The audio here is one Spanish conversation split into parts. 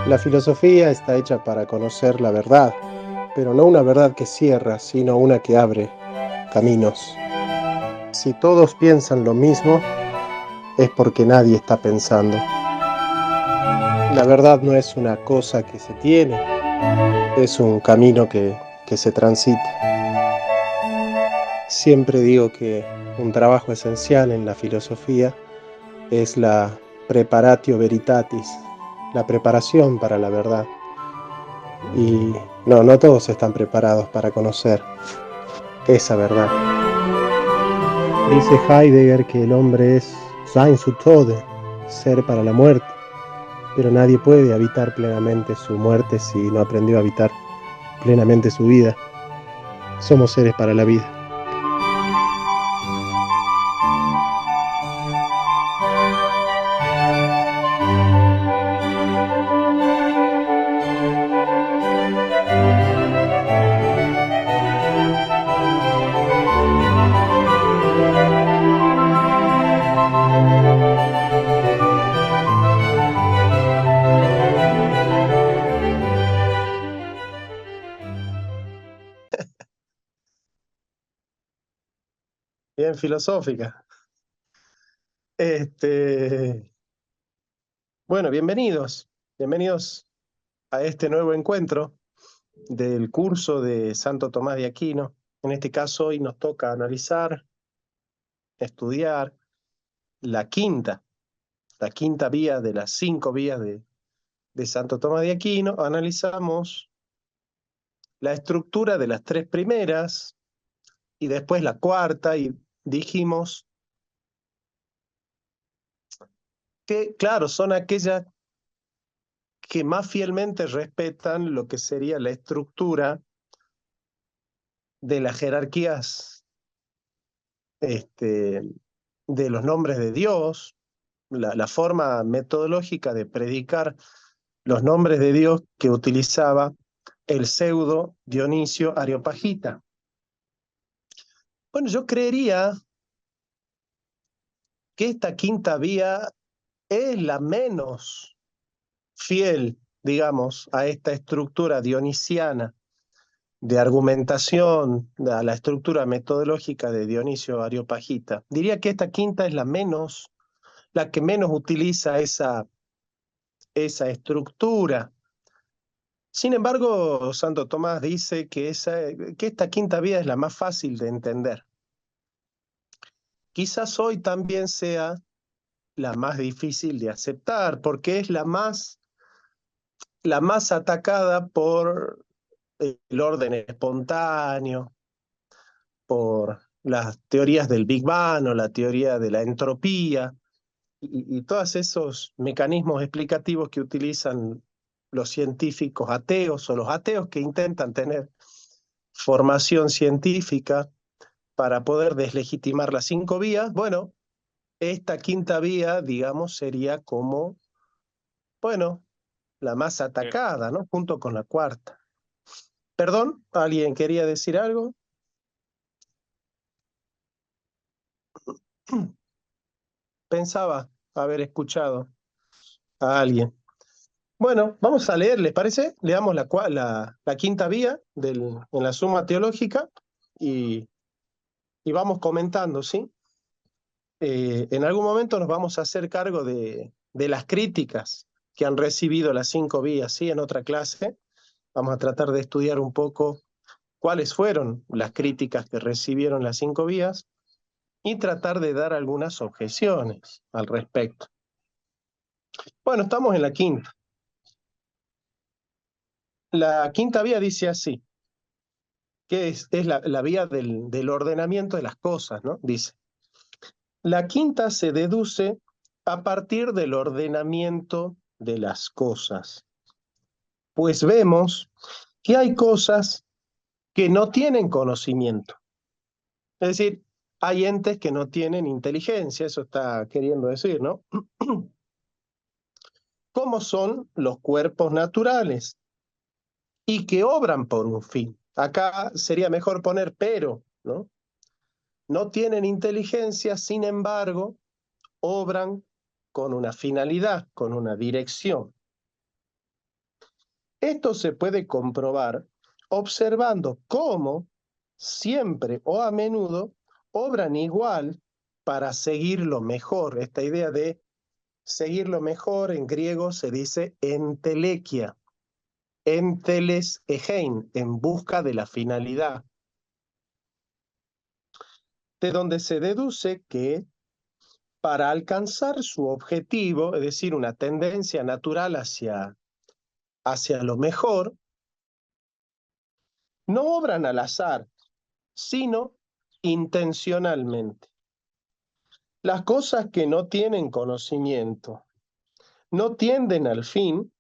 La filosofía está hecha para conocer la verdad, pero no una verdad que cierra, sino una que abre caminos. Si todos piensan lo mismo, es porque nadie está pensando. La verdad no es una cosa que se tiene, es un camino que se transita. Siempre digo que un trabajo esencial en la filosofía es la preparatio veritatis, la preparación para la verdad. Y no todos están preparados para conocer esa verdad. Dice Heidegger que el hombre es Sein zu Tode, ser para la muerte, pero nadie puede habitar plenamente su muerte si no aprendió a habitar plenamente su vida. Somos seres para la vida. Bien filosófica. Este, bueno, bienvenidos a este nuevo encuentro del curso de Santo Tomás de Aquino. En este caso hoy nos toca analizar, estudiar la la quinta vía de las 5 vías de Santo Tomás de Aquino. Analizamos la estructura de las 3 primeras y después la cuarta y dijimos que, claro, son aquellas que más fielmente respetan lo que sería la estructura de las jerarquías de los nombres de Dios, la forma metodológica de predicar los nombres de Dios que utilizaba el pseudo Dionisio Areopagita. Bueno, yo creería que esta quinta vía es la menos fiel, digamos, a esta estructura dionisiana de argumentación, a la estructura metodológica de Dionisio Areopagita. Diría que esta quinta es la que menos utiliza esa estructura. Sin embargo, Santo Tomás dice que esta quinta vía es la más fácil de entender. Quizás hoy también sea la más difícil de aceptar, porque es la más atacada por el orden espontáneo, por las teorías del Big Bang o la teoría de la entropía y todos esos mecanismos explicativos que utilizan los científicos ateos o los ateos que intentan tener formación científica para poder deslegitimar las 5 vías. Bueno, esta quinta vía, digamos, sería como, bueno, la más Eh, atacada, ¿no? Junto con la cuarta. Perdón, ¿alguien quería decir algo? Pensaba haber escuchado a alguien. Bueno, vamos a leer, ¿les parece? Leamos la quinta vía en la Suma Teológica y, y vamos comentando, ¿sí? En algún momento nos vamos a hacer cargo de las críticas que han recibido las 5 vías, ¿sí? En otra clase vamos a tratar de estudiar un poco cuáles fueron las críticas que recibieron las 5 vías y tratar de dar algunas objeciones al respecto. Bueno, estamos en la quinta. La quinta vía dice así, que es la vía del ordenamiento de las cosas, ¿no? Dice, la quinta se deduce a partir del ordenamiento de las cosas, pues vemos que hay cosas que no tienen conocimiento. Es decir, hay entes que no tienen inteligencia, eso está queriendo decir, ¿no? Como son los cuerpos naturales y que obran por un fin. Acá sería mejor poner pero, ¿no? No tienen inteligencia, sin embargo, obran con una finalidad, con una dirección. Esto se puede comprobar observando cómo siempre o a menudo obran igual para seguir lo mejor. Esta idea de seguir lo mejor en griego se dice entelequia, enteles egein, en busca de la finalidad, de donde se deduce que para alcanzar su objetivo, es decir, una tendencia natural hacia lo mejor, no obran al azar, sino intencionalmente. Las cosas que no tienen conocimiento no tienden al fin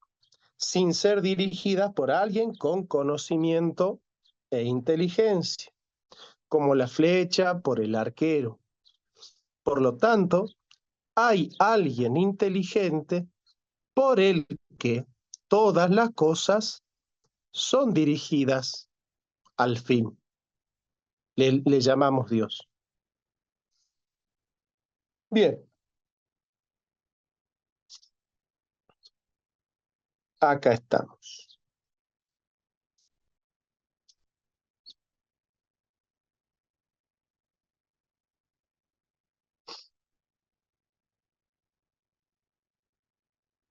sin ser dirigidas por alguien con conocimiento e inteligencia, como la flecha por el arquero. Por lo tanto, hay alguien inteligente por el que todas las cosas son dirigidas al fin. Le llamamos Dios. Bien, acá estamos.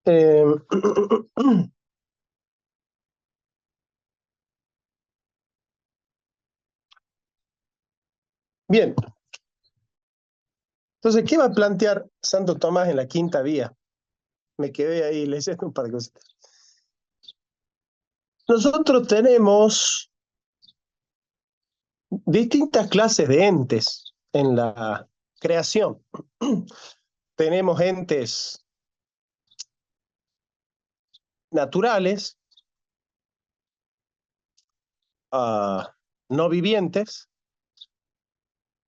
Eh, Bien, entonces, ¿qué va a plantear Santo Tomás en la quinta vía? Me quedé ahí leyendo un par de cosas. Nosotros tenemos distintas clases de entes en la creación. Tenemos entes naturales, no vivientes,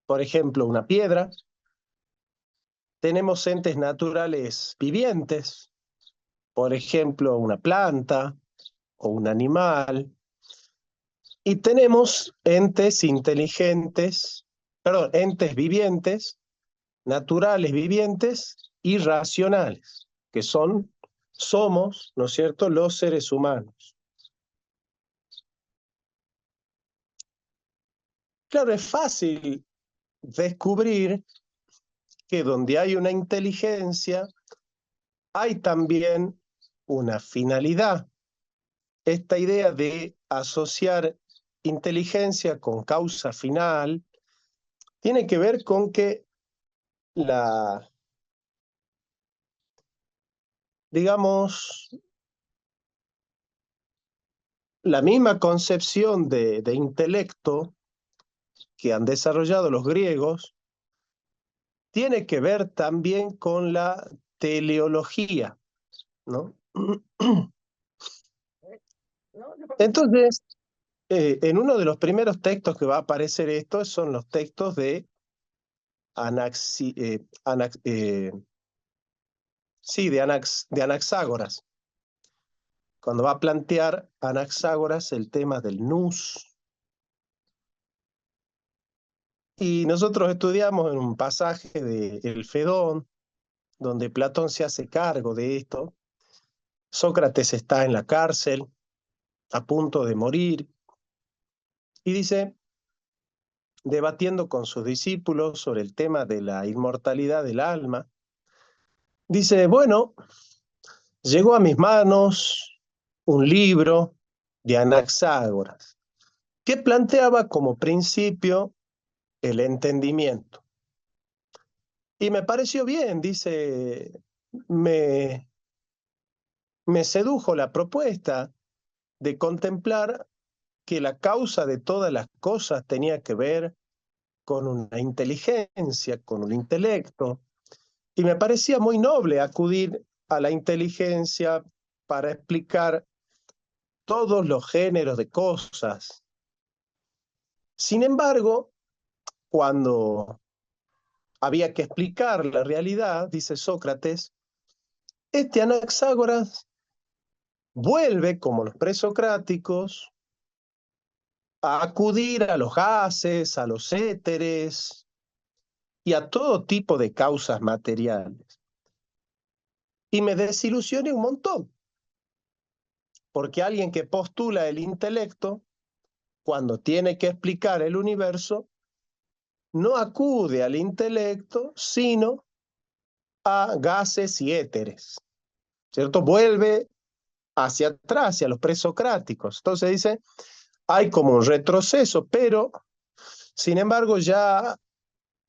por ejemplo, una piedra. Tenemos entes naturales vivientes, por ejemplo, una planta o un animal. Y tenemos entes inteligentes, perdón, entes vivientes, naturales vivientes y racionales, que somos, ¿no es cierto?, los seres humanos. Claro, es fácil descubrir que donde hay una inteligencia, hay también una finalidad. Esta idea de asociar inteligencia con causa final tiene que ver con que digamos, la misma concepción de intelecto que han desarrollado los griegos tiene que ver también con la teleología, ¿no? Entonces, en uno de los primeros textos que va a aparecer esto son los textos de de Anaxágoras, cuando va a plantear Anaxágoras el tema del nous. Y nosotros estudiamos en un pasaje de El Fedón, donde Platón se hace cargo de esto. Sócrates está en la cárcel, a punto de morir, y dice, debatiendo con sus discípulos sobre el tema de la inmortalidad del alma, dice, bueno, llegó a mis manos un libro de Anaxágoras, que planteaba como principio el entendimiento. Y me pareció bien, dice, me, me sedujo la propuesta de contemplar que la causa de todas las cosas tenía que ver con una inteligencia, con un intelecto, y me parecía muy noble acudir a la inteligencia para explicar todos los géneros de cosas. Sin embargo, cuando había que explicar la realidad, dice Sócrates, este Anaxágoras vuelve, como los presocráticos, a acudir a los gases, a los éteres y a todo tipo de causas materiales. Y me desilusioné un montón, porque alguien que postula el intelecto, cuando tiene que explicar el universo, no acude al intelecto, sino a gases y éteres, ¿cierto? Vuelve hacia atrás, hacia los presocráticos. Entonces dice, hay como un retroceso, pero, sin embargo, ya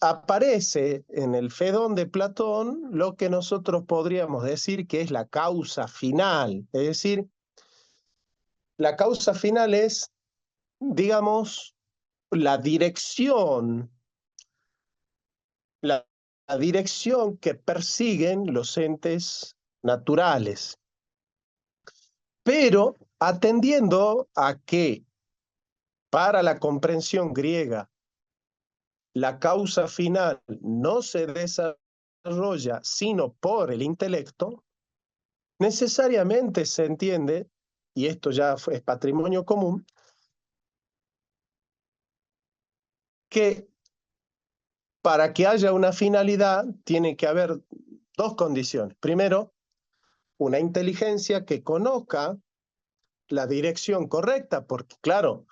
aparece en el Fedón de Platón lo que nosotros podríamos decir que es la causa final. Es decir, la causa final es, digamos, la dirección, la, la dirección que persiguen los entes naturales, pero atendiendo a que para la comprensión griega la causa final no se desarrolla sino por el intelecto, necesariamente se entiende, y esto ya es patrimonio común, que para que haya una finalidad tiene que haber dos condiciones. Primero, una inteligencia que conozca la dirección correcta, porque claro,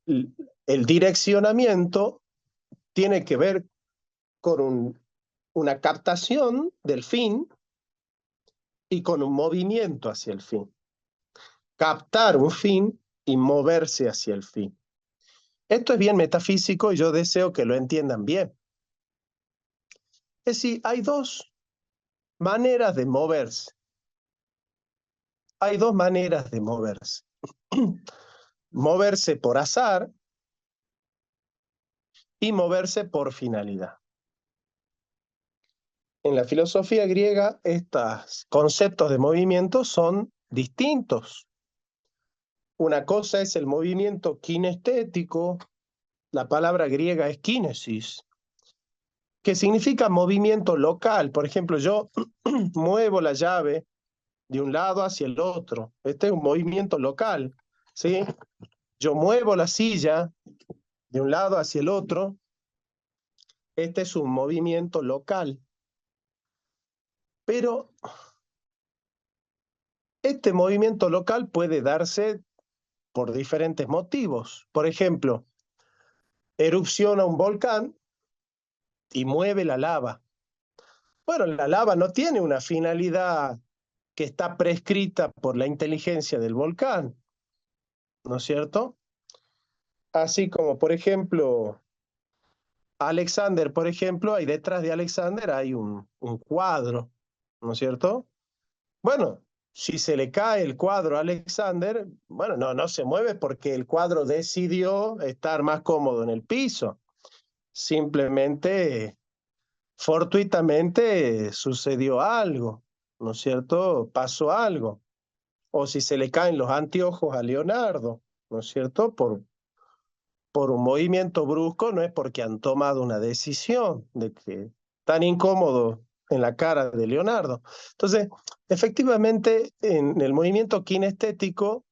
el direccionamiento tiene que ver con una captación del fin y con un movimiento hacia el fin. Captar un fin y moverse hacia el fin. Esto es bien metafísico y yo deseo que lo entiendan bien. Es decir, hay dos maneras de moverse. Hay dos maneras de moverse. Moverse por azar y moverse por finalidad. En la filosofía griega, estos conceptos de movimiento son distintos. Una cosa es el movimiento kinestético, la palabra griega es kinesis, que significa movimiento local. Por ejemplo, yo muevo la llave de un lado hacia el otro. Este es un movimiento local, ¿sí? Yo muevo la silla de un lado hacia el otro. Este es un movimiento local. Pero este movimiento local puede darse por diferentes motivos. Por ejemplo, erupciona un volcán y mueve la lava. Bueno, la lava no tiene una finalidad que está prescrita por la inteligencia del volcán, ¿no es cierto? Así como, por ejemplo, Alexander, por ejemplo, ahí detrás de Alexander hay un cuadro, ¿no es cierto? Bueno, si se le cae el cuadro a Alexander, bueno, no se mueve porque el cuadro decidió estar más cómodo en el piso. Simplemente, fortuitamente, sucedió algo, ¿no es cierto? Pasó algo. O si se le caen los anteojos a Leonardo, ¿no es cierto? Por un movimiento brusco, no es porque han tomado una decisión de que tan incómodo en la cara de Leonardo. Entonces, efectivamente, en el movimiento kinestético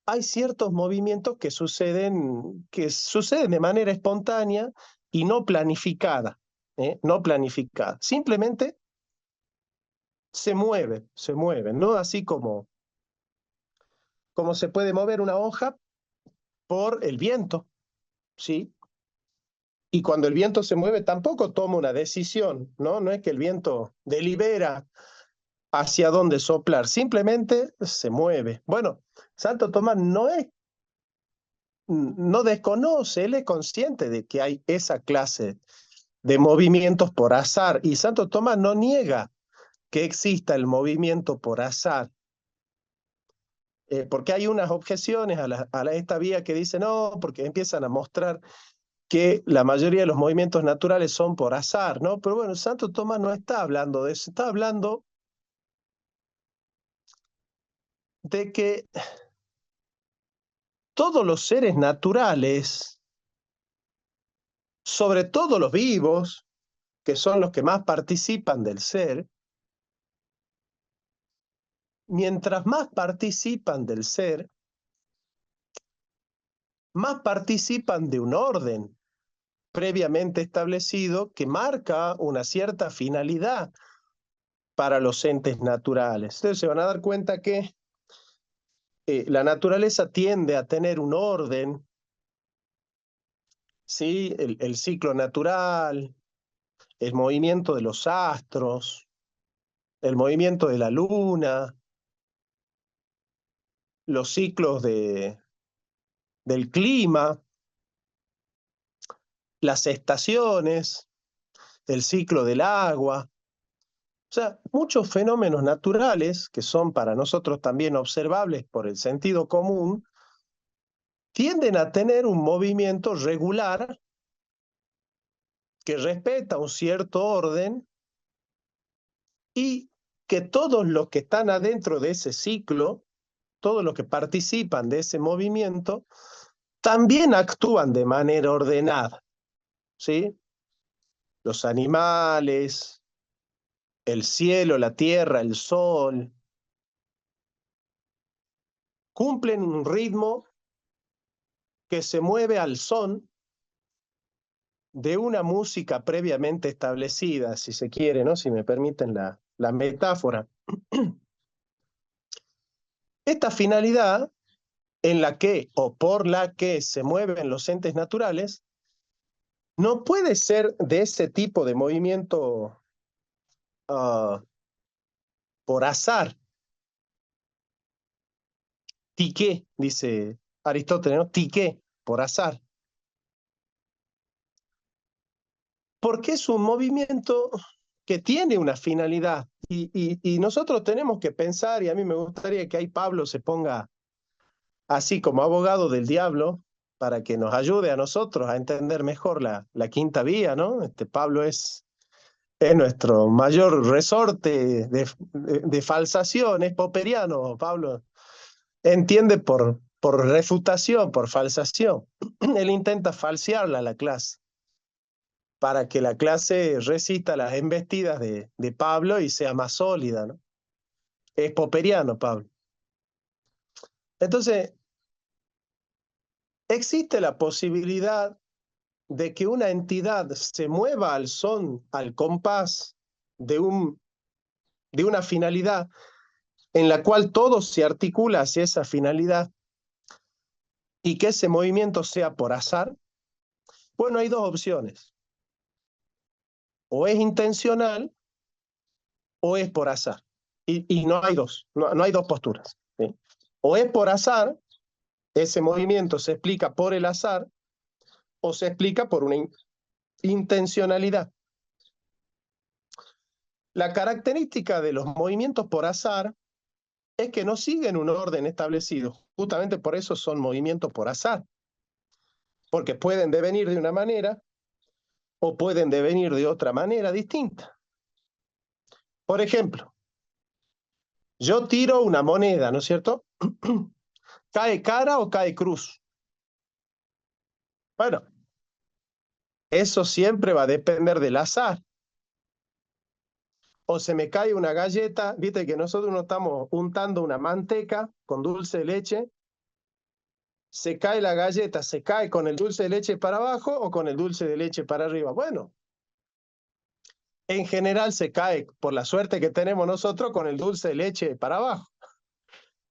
hay ciertos movimientos que suceden de manera espontánea y no planificada, no planificada. Simplemente se mueve, ¿no? Así como se puede mover una hoja por el viento, ¿sí? Y cuando el viento se mueve tampoco toma una decisión, ¿no? No es que el viento delibera hacia dónde soplar, simplemente se mueve. Bueno, Santo Tomás no desconoce, él es consciente de que hay esa clase de movimientos por azar, y Santo Tomás no niega que exista el movimiento por azar, porque hay unas objeciones a esta vía que dicen, no, porque empiezan a mostrar que la mayoría de los movimientos naturales son por azar, ¿no? Pero bueno, Santo Tomás no está hablando de eso, está hablando de que todos los seres naturales, sobre todo los vivos, que son los que más participan del ser, mientras más participan del ser, más participan de un orden previamente establecido que marca una cierta finalidad para los entes naturales. Entonces se van a dar cuenta que la naturaleza tiende a tener un orden, ¿sí? El ciclo natural, el movimiento de los astros, el movimiento de la luna, los ciclos del clima, las estaciones, el ciclo del agua. O sea, muchos fenómenos naturales que son para nosotros también observables por el sentido común, tienden a tener un movimiento regular que respeta un cierto orden y que todos los que están adentro de ese ciclo, todos los que participan de ese movimiento, también actúan de manera ordenada, ¿sí? Los animales, el cielo, la tierra, el sol, cumplen un ritmo que se mueve al son de una música previamente establecida, si se quiere, ¿no? Si me permiten la metáfora. Esta finalidad en la que o por la que se mueven los entes naturales no puede ser de ese tipo de movimiento por azar. Tiqué, dice Aristóteles, ¿no? Tiqué, por azar. Porque es un movimiento que tiene una finalidad y nosotros tenemos que pensar, y a mí me gustaría que ahí Pablo se ponga así como abogado del diablo para que nos ayude a nosotros a entender mejor la quinta vía, ¿no? Pablo es nuestro mayor resorte de falsación, es popperiano, Pablo. Entiende por refutación, por falsación. Él intenta falsearla a la clase para que la clase resista las embestidas de Pablo y sea más sólida, ¿no? Es popperiano, Pablo. Entonces, existe la posibilidad de que una entidad se mueva al son, al compás de una finalidad en la cual todo se articula hacia esa finalidad y que ese movimiento sea por azar. Bueno, hay dos opciones. O es intencional o es por azar. Y no hay dos, no hay dos posturas, ¿sí? O es por azar, ese movimiento se explica por el azar, o se explica por una intencionalidad. La característica de los movimientos por azar es que no siguen un orden establecido. Justamente por eso son movimientos por azar. Porque pueden devenir de una manera o pueden devenir de otra manera distinta. Por ejemplo, yo tiro una moneda, ¿no es cierto? ¿Cae cara o cae cruz? Bueno, eso siempre va a depender del azar. O se me cae una galleta, viste que nosotros no estamos untando una manteca con dulce de leche, se cae la galleta, se cae con el dulce de leche para abajo o con el dulce de leche para arriba. Bueno, en general se cae por la suerte que tenemos nosotros con el dulce de leche para abajo.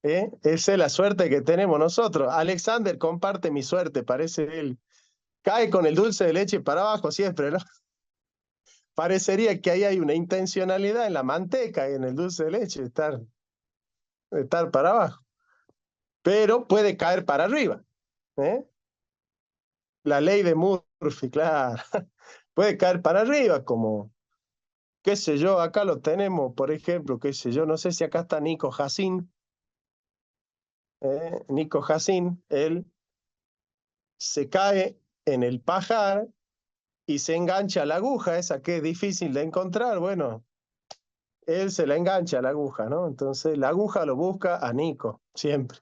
Esa es la suerte que tenemos nosotros. Alexander comparte mi suerte, parece él. Cae con el dulce de leche para abajo siempre, ¿no? Parecería que ahí hay una intencionalidad en la manteca y en el dulce de leche, estar para abajo. Pero puede caer para arriba. ¿Eh? La ley de Murphy, claro. Puede caer para arriba, como, qué sé yo, acá lo tenemos, por ejemplo, qué sé yo, no sé si acá está Nico Jacín. Nico Jacín, él se cae en el pajar y se engancha a la aguja, esa que es difícil de encontrar. Bueno, él se la engancha a la aguja, ¿no? Entonces la aguja lo busca a Nico, siempre.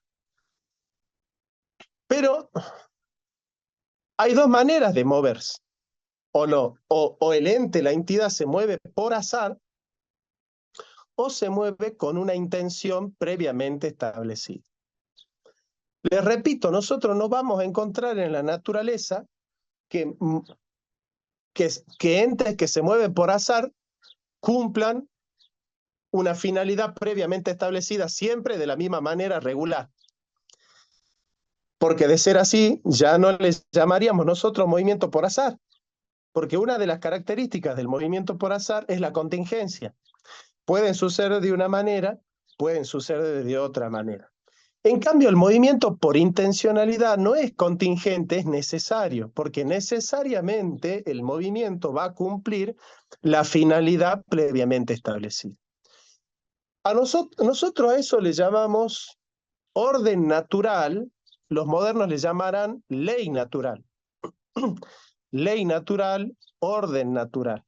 Pero hay dos maneras de moverse, o no, o el ente, la entidad se mueve por azar, o se mueve con una intención previamente establecida. Les repito, nosotros no vamos a encontrar en la naturaleza que entes que se mueven por azar cumplan una finalidad previamente establecida siempre de la misma manera regular. Porque de ser así, ya no les llamaríamos nosotros movimiento por azar, porque una de las características del movimiento por azar es la contingencia. Pueden suceder de una manera, pueden suceder de otra manera. En cambio, el movimiento por intencionalidad no es contingente, es necesario, porque necesariamente el movimiento va a cumplir la finalidad previamente establecida. Nosotros a eso le llamamos orden natural, los modernos le llamarán ley natural. Ley natural, orden natural.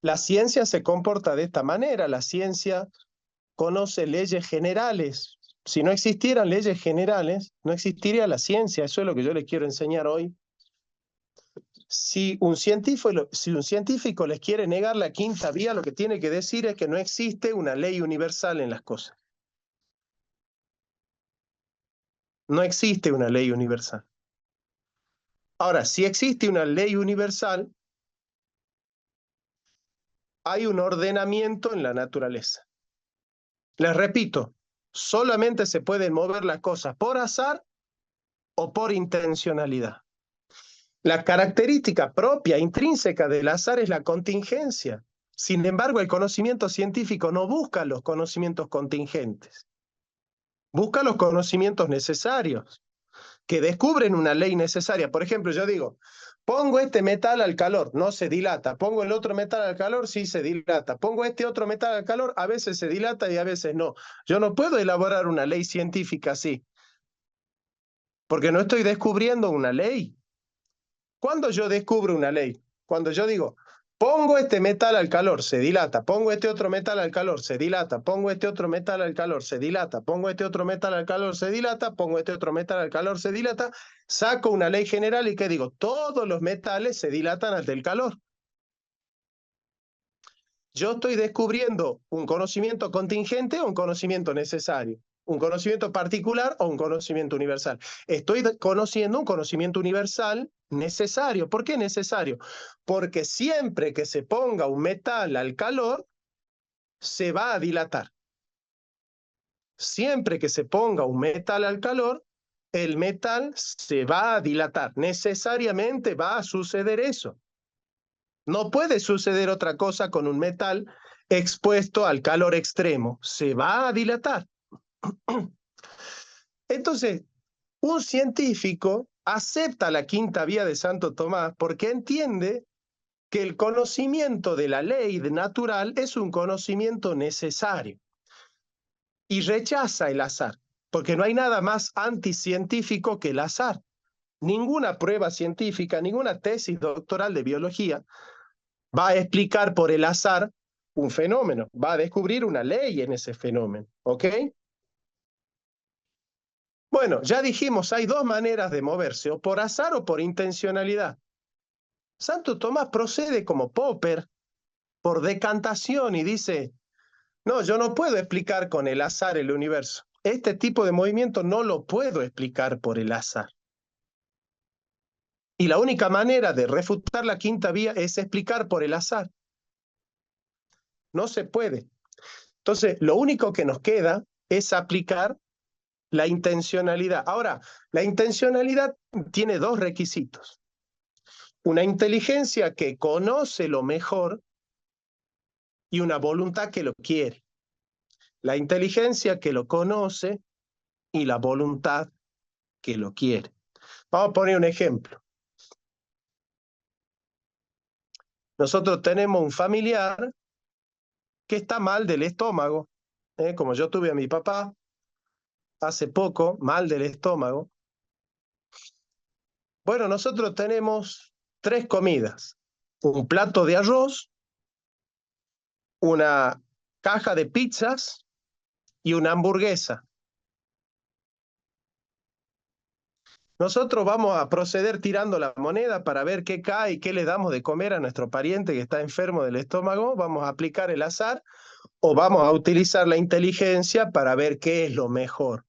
La ciencia se comporta de esta manera, la ciencia conoce leyes generales. Si no existieran leyes generales, no existiría la ciencia. Eso es lo que yo les quiero enseñar hoy. Si un científico les quiere negar la quinta vía, lo que tiene que decir es que no existe una ley universal en las cosas. No existe una ley universal. Ahora, si existe una ley universal, hay un ordenamiento en la naturaleza. Les repito, solamente se pueden mover las cosas por azar o por intencionalidad. La característica propia, intrínseca del azar es la contingencia. Sin embargo, el conocimiento científico no busca los conocimientos contingentes, busca los conocimientos necesarios, que descubren una ley necesaria. Por ejemplo, yo digo, pongo este metal al calor, no se dilata. Pongo el otro metal al calor, sí se dilata. Pongo este otro metal al calor, a veces se dilata y a veces no. Yo no puedo elaborar una ley científica así, porque no estoy descubriendo una ley. ¿Cuándo yo descubro una ley? Cuando yo digo, pongo este metal al calor, se dilata. Pongo este otro metal al calor, se dilata. Pongo este otro metal al calor, se dilata. Pongo este otro metal al calor, se dilata. Pongo este otro metal al calor, se dilata. Saco una ley general y ¿qué digo? Todos los metales se dilatan ante el calor. Yo estoy descubriendo un conocimiento contingente o un conocimiento necesario, un conocimiento particular o un conocimiento universal. Estoy conociendo un conocimiento universal necesario. ¿Por qué necesario? Porque siempre que se ponga un metal al calor, se va a dilatar. Siempre que se ponga un metal al calor, el metal se va a dilatar. Necesariamente va a suceder eso. No puede suceder otra cosa con un metal expuesto al calor extremo. Se va a dilatar. Entonces, un científico acepta la quinta vía de Santo Tomás porque entiende que el conocimiento de la ley natural es un conocimiento necesario y rechaza el azar, porque no hay nada más anticientífico que el azar. Ninguna prueba científica, ninguna tesis doctoral de biología va a explicar por el azar un fenómeno, va a descubrir una ley en ese fenómeno, ¿ok? Bueno, ya dijimos, hay dos maneras de moverse, o por azar o por intencionalidad. Santo Tomás procede como Popper, por decantación, y dice, no, yo no puedo explicar con el azar el universo. Este tipo de movimiento no lo puedo explicar por el azar. Y la única manera de refutar la quinta vía es explicar por el azar. No se puede. Entonces, lo único que nos queda es aplicar la intencionalidad. Ahora, la intencionalidad tiene dos requisitos. Una inteligencia que conoce lo mejor y una voluntad que lo quiere. La inteligencia que lo conoce y la voluntad que lo quiere. Vamos a poner un ejemplo. Nosotros tenemos un familiar que está mal del estómago, como yo tuve a mi papá hace poco, mal del estómago. Bueno, nosotros tenemos 3 comidas. Un plato de arroz, una caja de pizzas y una hamburguesa. Nosotros vamos a proceder tirando la moneda para ver qué cae y qué le damos de comer a nuestro pariente que está enfermo del estómago. Vamos a aplicar el azar o vamos a utilizar la inteligencia para ver qué es lo mejor.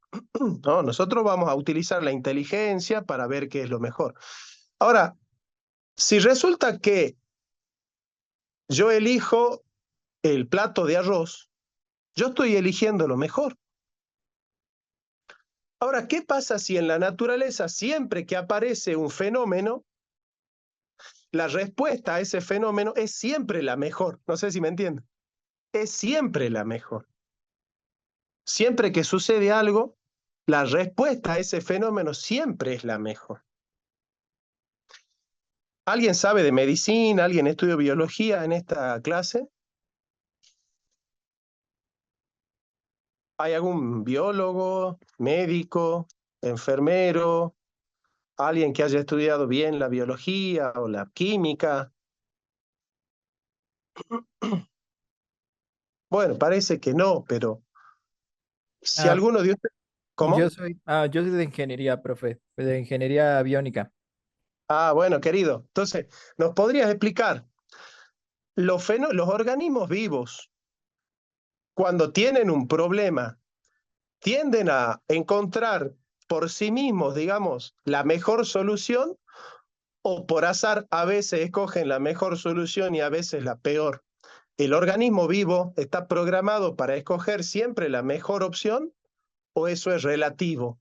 No, nosotros vamos a utilizar la inteligencia para ver qué es lo mejor. Ahora, si resulta que yo elijo el plato de arroz, yo estoy eligiendo lo mejor. Ahora, ¿qué pasa si en la naturaleza siempre que aparece un fenómeno, la respuesta a ese fenómeno es siempre la mejor? No sé si me entienden. Es siempre la mejor. Siempre que sucede algo, la respuesta a ese fenómeno siempre es la mejor. ¿Alguien sabe de medicina? ¿Alguien estudió biología en esta clase? ¿Hay algún biólogo, médico, enfermero, alguien que haya estudiado bien la biología o la química? Bueno, parece que no, pero si Ah, alguno de ustedes... ¿Cómo? yo soy de ingeniería, profe, de ingeniería aviónica. Ah, bueno, querido. Entonces, ¿nos podrías explicar los organismos vivos, cuando tienen un problema, tienden a encontrar por sí mismos, digamos, la mejor solución o por azar a veces escogen la mejor solución y a veces la peor? ¿El organismo vivo está programado para escoger siempre la mejor opción o eso es relativo?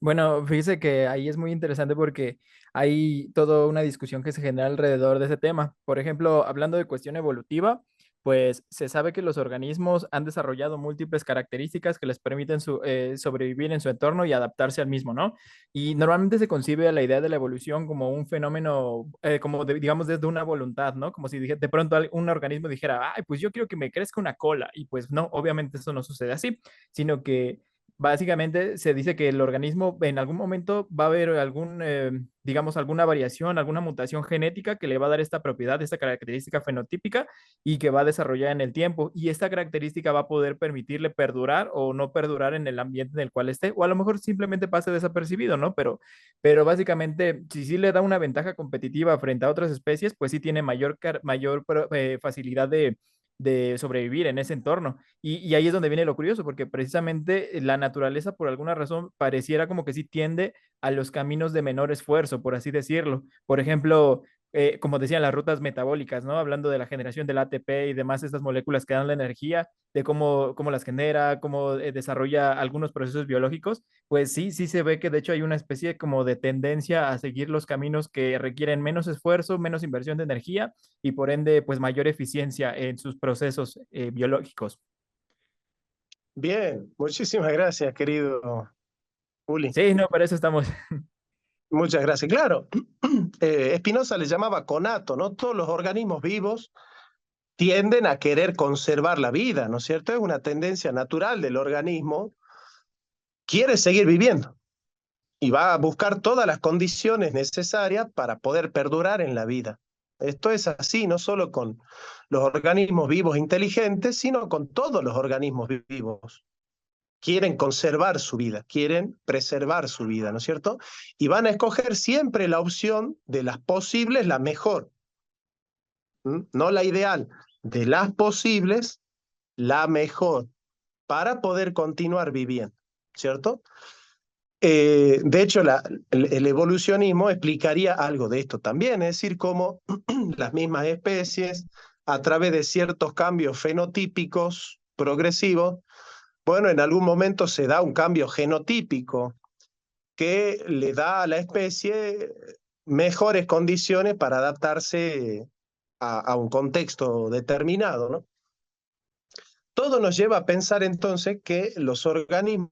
Bueno, fíjese que ahí es muy interesante porque hay toda una discusión que se genera alrededor de ese tema. Por ejemplo, hablando de cuestión evolutiva, pues se sabe que los organismos han desarrollado múltiples características que les permiten sobrevivir en su entorno y adaptarse al mismo, ¿no? Y normalmente se concibe a la idea de la evolución como un fenómeno, digamos, desde una voluntad, ¿no? Como si de pronto un organismo dijera, ay, pues yo quiero que me crezca una cola. Y pues no, obviamente eso no sucede así, sino que básicamente se dice que el organismo en algún momento va a haber digamos, alguna variación, alguna mutación genética que le va a dar esta propiedad, esta característica fenotípica y que va a desarrollar en el tiempo. Y esta característica va a poder permitirle perdurar o no perdurar en el ambiente en el cual esté, o a lo mejor simplemente pase desapercibido, ¿no? Pero básicamente, si sí le da una ventaja competitiva frente a otras especies, pues sí tiene mayor facilidad de sobrevivir en ese entorno. Y ahí es donde viene lo curioso, porque precisamente la naturaleza, por alguna razón, pareciera como que sí tiende a los caminos de menor esfuerzo, por así decirlo. Por ejemplo, como decían, las rutas metabólicas, ¿no? Hablando de la generación del ATP y demás, estas moléculas que dan la energía, de cómo las genera, cómo desarrolla algunos procesos biológicos, pues sí, sí se ve que de hecho hay una especie como de tendencia a seguir los caminos que requieren menos esfuerzo, menos inversión de energía y por ende, pues mayor eficiencia en sus procesos biológicos. Bien, muchísimas gracias, querido Uli. Sí, no, para eso estamos. Muchas gracias. Claro, Spinoza le llamaba conato, ¿no? Todos los organismos vivos tienden a querer conservar la vida, ¿no es cierto? Es una tendencia natural del organismo, quiere seguir viviendo y va a buscar todas las condiciones necesarias para poder perdurar en la vida. Esto es así, no solo con los organismos vivos inteligentes, sino con todos los organismos vivos. Quieren conservar su vida, quieren preservar su vida, ¿no es cierto? Y van a escoger siempre la opción de las posibles, la mejor, no la ideal, de las posibles, la mejor, para poder continuar viviendo, ¿cierto? De hecho, el evolucionismo explicaría algo de esto también, es decir, cómo las mismas especies, a través de ciertos cambios fenotípicos progresivos, bueno, en algún momento se da un cambio genotípico que le da a la especie mejores condiciones para adaptarse a un contexto determinado, ¿no? Todo nos lleva a pensar entonces que los organismos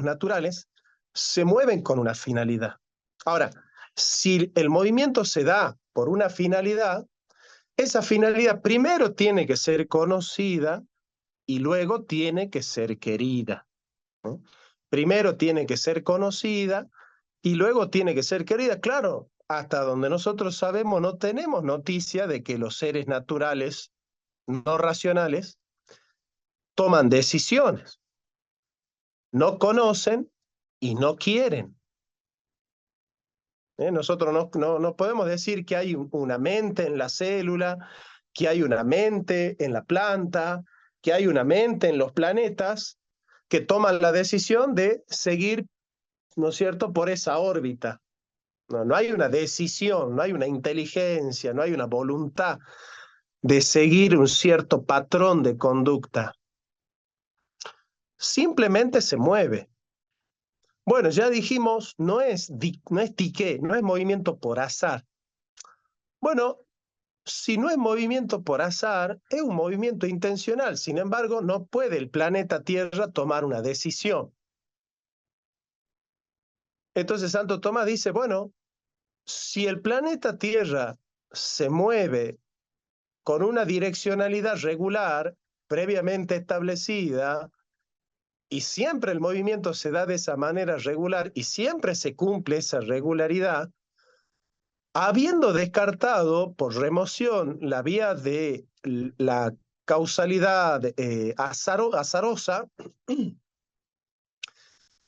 naturales se mueven con una finalidad. Ahora, si el movimiento se da por una finalidad, esa finalidad primero tiene que ser conocida y luego tiene que ser querida, ¿no? Primero tiene que ser conocida y luego tiene que ser querida. Claro, hasta donde nosotros sabemos, no tenemos noticia de que los seres naturales no racionales toman decisiones, no conocen y no quieren. Nosotros no podemos decir que hay una mente en la célula, que hay una mente en la planta, que hay una mente en los planetas que toman la decisión de seguir, ¿no es cierto?, por esa órbita. No hay una decisión, no hay una inteligencia, no hay una voluntad de seguir un cierto patrón de conducta. Simplemente se mueve. Bueno, ya dijimos, no es tiqué, no es movimiento por azar. Bueno, si no es movimiento por azar, es un movimiento intencional. Sin embargo, no puede el planeta Tierra tomar una decisión. Entonces Santo Tomás dice, bueno, si el planeta Tierra se mueve con una direccionalidad regular, previamente establecida, y siempre el movimiento se da de esa manera regular y siempre se cumple esa regularidad, habiendo descartado por remoción la vía de la causalidad azarosa,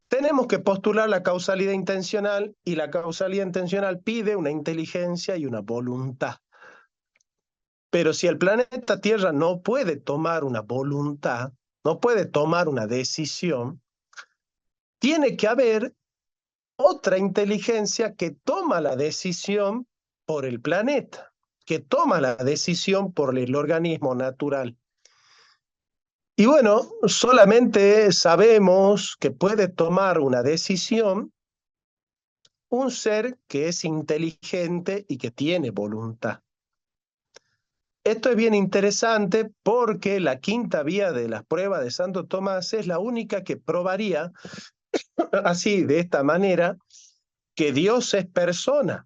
tenemos que postular la causalidad intencional, y la causalidad intencional pide una inteligencia y una voluntad. Pero si el planeta Tierra no puede tomar una voluntad, no puede tomar una decisión, tiene que haber otra inteligencia que toma la decisión por el planeta, que toma la decisión por el organismo natural. Y bueno, solamente sabemos que puede tomar una decisión un ser que es inteligente y que tiene voluntad. Esto es bien interesante porque la quinta vía de las pruebas de Santo Tomás es la única que probaría, así, de esta manera, que Dios es persona.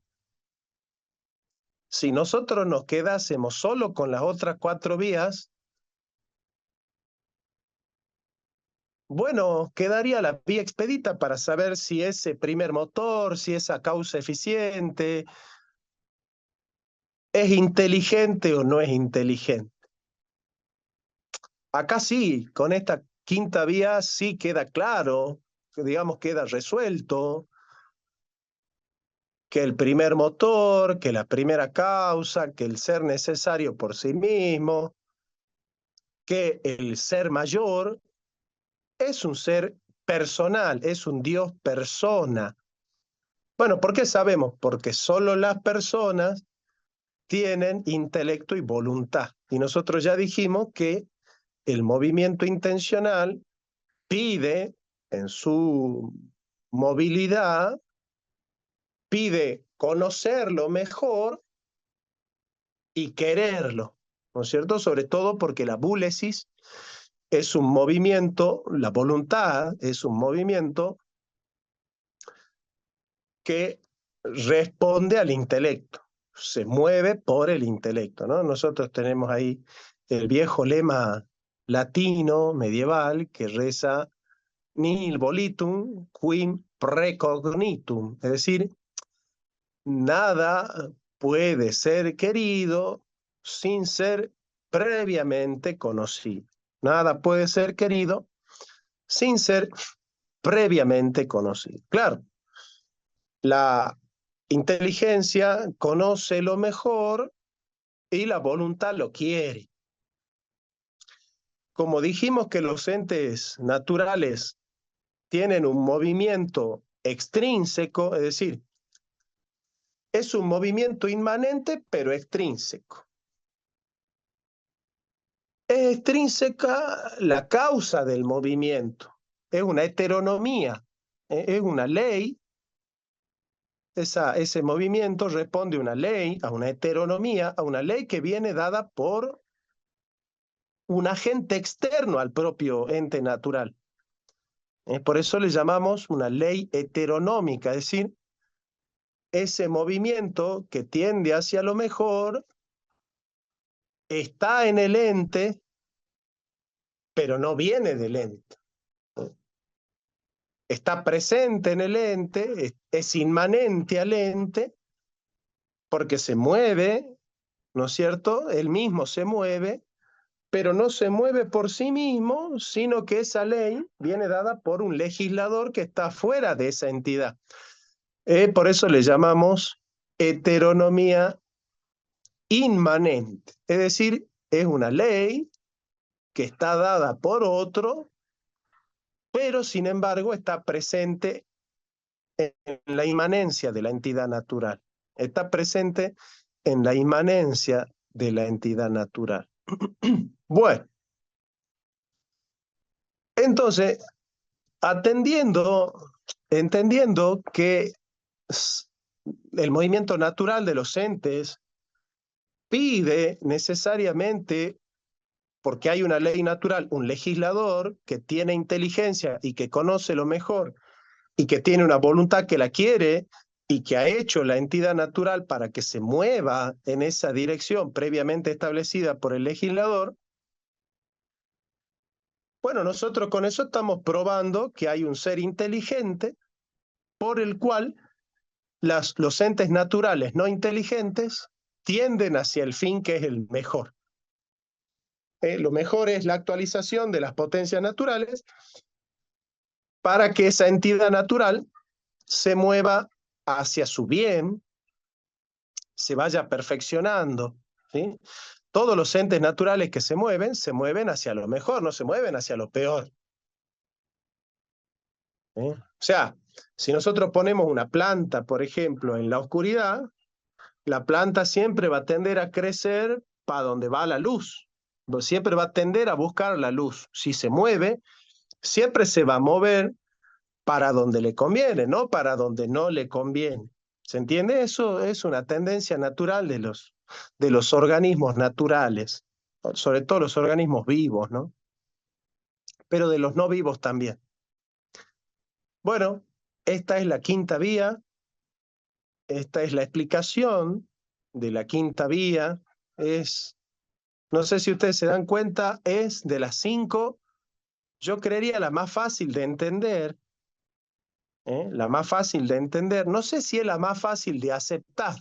Si nosotros nos quedásemos solo con las otras cuatro vías, bueno, quedaría la vía expedita para saber si ese primer motor, si esa causa eficiente, es inteligente o no es inteligente. Acá sí, con esta quinta vía sí queda claro, digamos, queda resuelto que el primer motor, que la primera causa, que el ser necesario por sí mismo, que el ser mayor es un ser personal, es un Dios persona. Bueno, ¿por qué sabemos? Porque solo las personas tienen intelecto y voluntad. Y nosotros ya dijimos que el movimiento intencional pide en su movilidad, pide conocerlo mejor y quererlo, ¿no es cierto? Sobre todo porque la búlesis es un movimiento, la voluntad es un movimiento que responde al intelecto, se mueve por el intelecto, ¿no? Nosotros tenemos ahí el viejo lema latino medieval que reza nihil volitum quim precognitum, es decir, nada puede ser querido sin ser previamente conocido. Nada puede ser querido sin ser previamente conocido. Claro, la inteligencia conoce lo mejor y la voluntad lo quiere. Como dijimos que los entes naturales tienen un movimiento extrínseco, es decir, es un movimiento inmanente pero extrínseco. Es extrínseca la causa del movimiento, es una heteronomía, es una ley. Ese movimiento responde a una ley, a una heteronomía, a una ley que viene dada por un agente externo al propio ente natural. Por eso le llamamos una ley heteronómica, es decir, ese movimiento que tiende hacia lo mejor está en el ente, pero no viene del ente. Está presente en el ente, es inmanente al ente, porque se mueve, ¿no es cierto? Él mismo se mueve, pero no se mueve por sí mismo, sino que esa ley viene dada por un legislador que está fuera de esa entidad. Por eso le llamamos heteronomía inmanente, es decir, es una ley que está dada por otro, pero sin embargo está presente en la inmanencia de la entidad natural. Está presente en la inmanencia de la entidad natural. Bueno, entonces, atendiendo entendiendo que el movimiento natural de los entes pide necesariamente, porque hay una ley natural, un legislador que tiene inteligencia y que conoce lo mejor y que tiene una voluntad que la quiere y que ha hecho la entidad natural para que se mueva en esa dirección previamente establecida por el legislador. Bueno, nosotros con eso estamos probando que hay un ser inteligente por el cual los entes naturales no inteligentes tienden hacia el fin que es el mejor. Lo mejor es la actualización de las potencias naturales para que esa entidad natural se mueva hacia su bien, se vaya perfeccionando, ¿sí? Todos los entes naturales que se mueven hacia lo mejor, no se mueven hacia lo peor. ¿Sí? O sea, si nosotros ponemos una planta, por ejemplo, en la oscuridad, la planta siempre va a tender a crecer para donde va la luz. Siempre va a tender a buscar la luz. Si se mueve, siempre se va a mover para donde le conviene, no para donde no le conviene. ¿Se entiende? Eso es una tendencia natural de los organismos naturales, sobre todo los organismos vivos, ¿no? Pero de los no vivos también. Bueno, esta es la quinta vía, esta es la explicación de la quinta vía. No sé si ustedes se dan cuenta, es de las 5, yo creería la más fácil de entender, ¿eh? La más fácil de entender. No sé si es la más fácil de aceptar.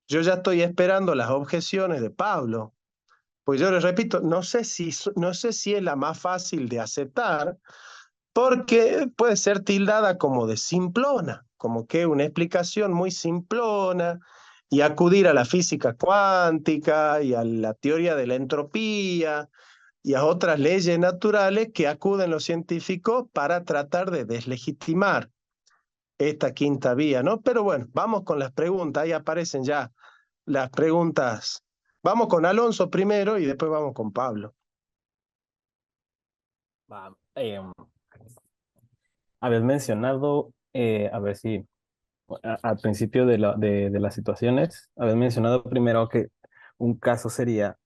Yo ya estoy esperando las objeciones de Pablo. Pues yo les repito, no sé si es la más fácil de aceptar, porque puede ser tildada como de simplona, como que una explicación muy simplona, y acudir a la física cuántica y a la teoría de la entropía y a otras leyes naturales que acuden los científicos para tratar de deslegitimar esta quinta vía, ¿no? Pero bueno, vamos con las preguntas, ahí aparecen ya las preguntas. Vamos con Alonso primero y después vamos con Pablo. Va, habías mencionado, a ver si al principio de las situaciones, habías mencionado primero que un caso sería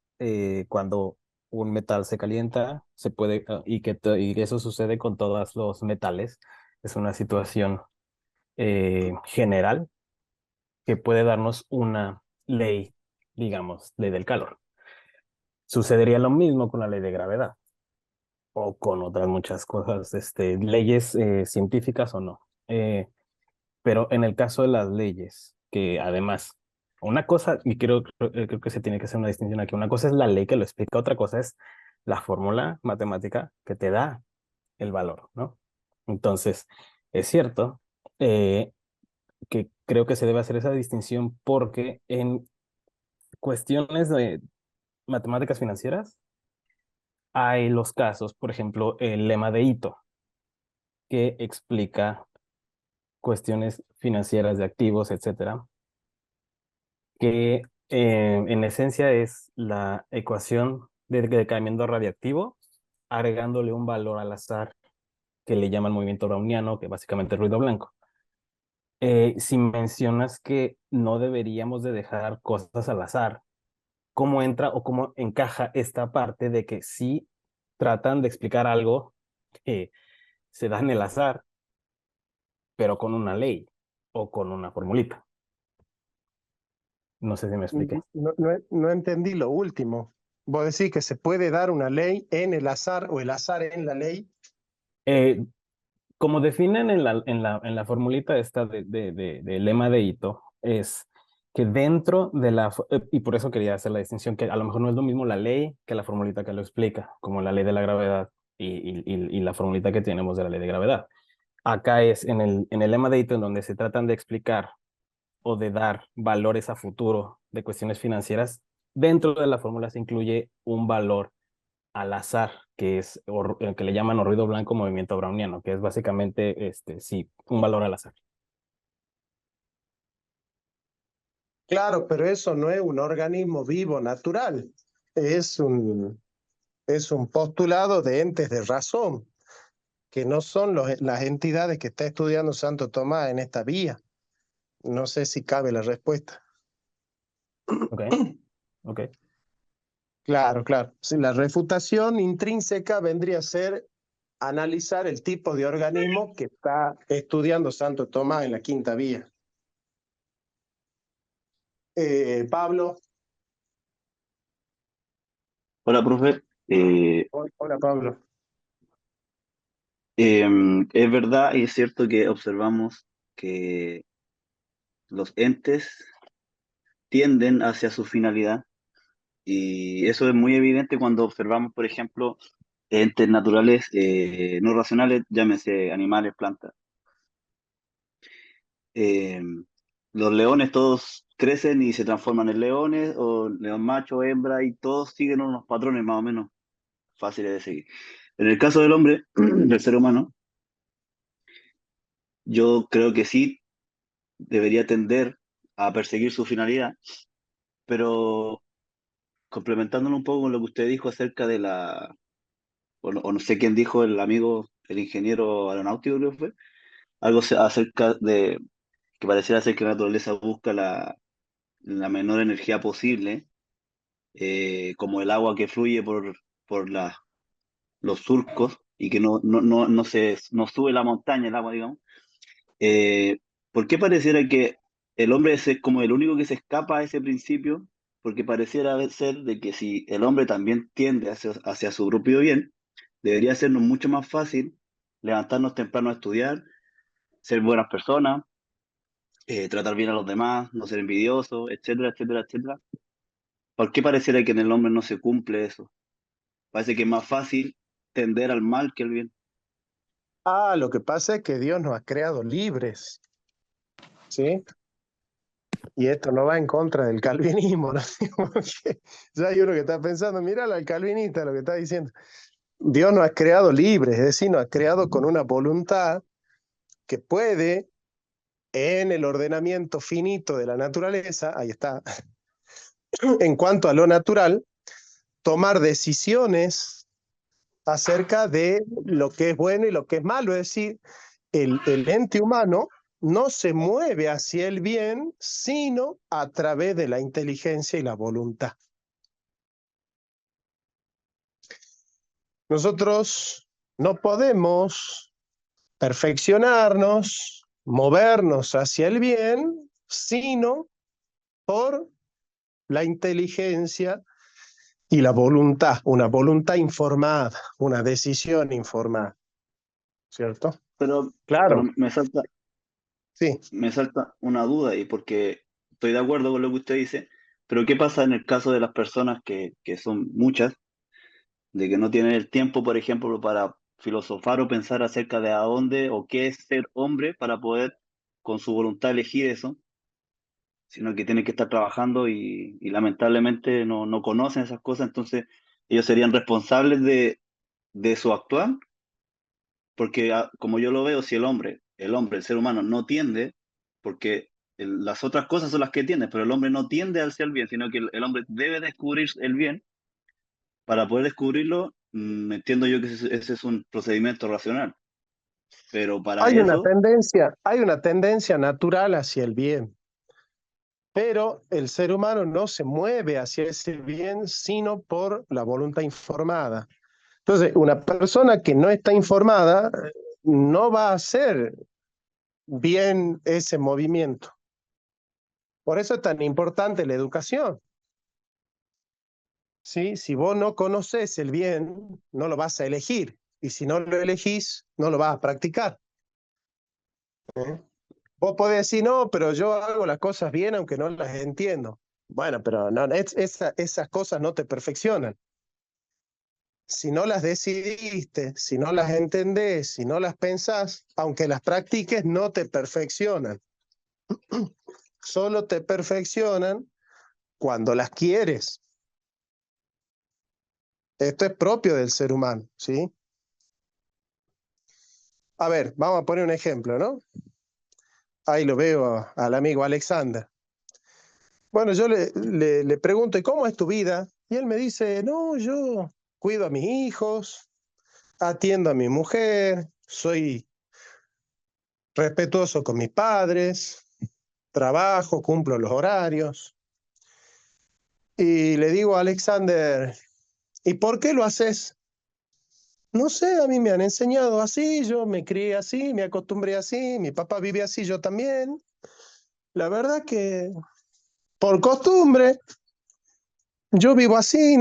cuando un metal se calienta, se puede, y eso sucede con todos los metales. Es una situación general que puede darnos una ley, digamos, ley del calor. Sucedería lo mismo con la ley de gravedad o con otras muchas cosas, leyes científicas o no. Pero en el caso de las leyes, que además, una cosa, y creo que se tiene que hacer una distinción aquí, una cosa es la ley que lo explica, otra cosa es la fórmula matemática que te da el valor, ¿no? Entonces, es cierto que creo que se debe hacer esa distinción porque en cuestiones de matemáticas financieras hay los casos, por ejemplo, el lema de Ito, que explica cuestiones financieras de activos, etcétera, que en esencia es la ecuación de decaimiento radiactivo, agregándole un valor al azar que le llaman movimiento browniano, que básicamente es ruido blanco. Si mencionas que no deberíamos de dejar cosas al azar, ¿cómo entra o cómo encaja esta parte de que si tratan de explicar algo que se da en el azar, pero con una ley o con una formulita? No sé si me expliqué. No entendí lo último. ¿Vos decís que se puede dar una ley en el azar o el azar en la ley? Eh, Como definen en la formulita esta de lema de Ito, es que dentro de y por eso quería hacer la distinción, que a lo mejor no es lo mismo la ley que la formulita que lo explica, como la ley de la gravedad y la formulita que tenemos de la ley de gravedad. Acá es en el lema de Ito en donde se tratan de explicar o de dar valores a futuro de cuestiones financieras. Dentro de la fórmula se incluye un valor al azar, que es que le llaman ruido blanco movimiento browniano, que es básicamente, sí, un valor al azar. Claro, pero eso no es un organismo vivo natural. Es un, es un postulado de entes de razón. que no son las entidades que está estudiando Santo Tomás en esta vía. No sé si cabe la respuesta. Ok, ok. Claro, claro. Sí, la refutación intrínseca vendría a ser analizar el tipo de organismo que está estudiando Santo Tomás en la quinta vía. Pablo. Hola, profe. Hola, Pablo. Es verdad y es cierto que observamos que los entes tienden hacia su finalidad y eso es muy evidente cuando observamos, por ejemplo, entes naturales no racionales, llámese animales, plantas. Eh, los leones todos crecen y se transforman en leones o león macho, hembra y todos siguen unos patrones más o menos fáciles de seguir. En el caso del hombre, del ser humano, yo creo que sí debería tender a perseguir su finalidad, pero complementándolo un poco con lo que usted dijo acerca de o no sé quién dijo, el amigo, el ingeniero aeronáutico creo que fue, algo acerca de que pareciera ser que la naturaleza busca la menor energía posible, como el agua que fluye por los surcos y que no sube la montaña el agua, digamos. Eh, ¿Por qué pareciera que el hombre es como el único que se escapa a ese principio? Porque pareciera ser de que si el hombre también tiende hacia su propio bien, debería sernos mucho más fácil levantarnos temprano a estudiar, ser buenas personas, tratar bien a los demás, no ser envidiosos, etcétera, etcétera, etcétera. ¿Por qué pareciera que en el hombre no se cumple eso? Parece que es más fácil tender al mal que al bien. Lo que pasa es que Dios nos ha creado libres, ¿sí? Y esto no va en contra del calvinismo, ¿no? Porque ya hay uno que está pensando, míralo al calvinista lo que está diciendo. Dios nos ha creado libres, es decir, nos ha creado con una voluntad que puede, en el ordenamiento finito de la naturaleza, ahí está, en cuanto a lo natural, tomar decisiones acerca de lo que es bueno y lo que es malo. Es decir, el ente humano no se mueve hacia el bien, sino a través de la inteligencia y la voluntad. Nosotros no podemos perfeccionarnos, movernos hacia el bien, sino por la inteligencia y la voluntad, una voluntad informada, una decisión informada, ¿cierto? Pero, pero Claro, sí. me salta una duda y porque estoy de acuerdo con lo que usted dice, pero ¿qué pasa en el caso de las personas que son muchas, de que no tienen el tiempo, por ejemplo, para filosofar o pensar acerca de a dónde o qué es ser hombre para poder con su voluntad elegir eso, sino que tienen que estar trabajando y lamentablemente no conocen esas cosas, entonces ellos serían responsables de su actuar? Porque como yo lo veo, si el ser humano no tiende, porque las otras cosas son las que tienden, pero el hombre no tiende hacia el bien, sino que el hombre debe descubrir el bien. Para poder descubrirlo, entiendo yo que ese es un procedimiento racional, pero para eso, Hay una tendencia natural hacia el bien, pero el ser humano no se mueve hacia ese bien sino por la voluntad informada. Entonces, una persona que no está informada no va a hacer bien ese movimiento. Por eso es tan importante la educación. ¿Sí? Si vos no conoces el bien, no lo vas a elegir. Y si no lo elegís, no lo vas a practicar. ¿Eh? Vos podés decir, no, pero yo hago las cosas bien aunque no las entiendo. Bueno, pero no, esas cosas no te perfeccionan. Si no las decidiste, si no las entendés, si no las pensás, aunque las practiques, no te perfeccionan. Solo te perfeccionan cuando las quieres. Esto es propio del ser humano, ¿sí? A ver, vamos a poner un ejemplo, ¿no? Ahí lo veo al amigo Alexander. Bueno, yo le pregunto, ¿y cómo es tu vida? Y él me dice, no, yo cuido a mis hijos, atiendo a mi mujer, soy respetuoso con mis padres, trabajo, cumplo los horarios. Y le digo a Alexander, ¿y por qué lo haces? No sé, a mí me han enseñado así, yo me crié así, me acostumbré así, mi papá vive así, yo también. La verdad que por costumbre, yo vivo así,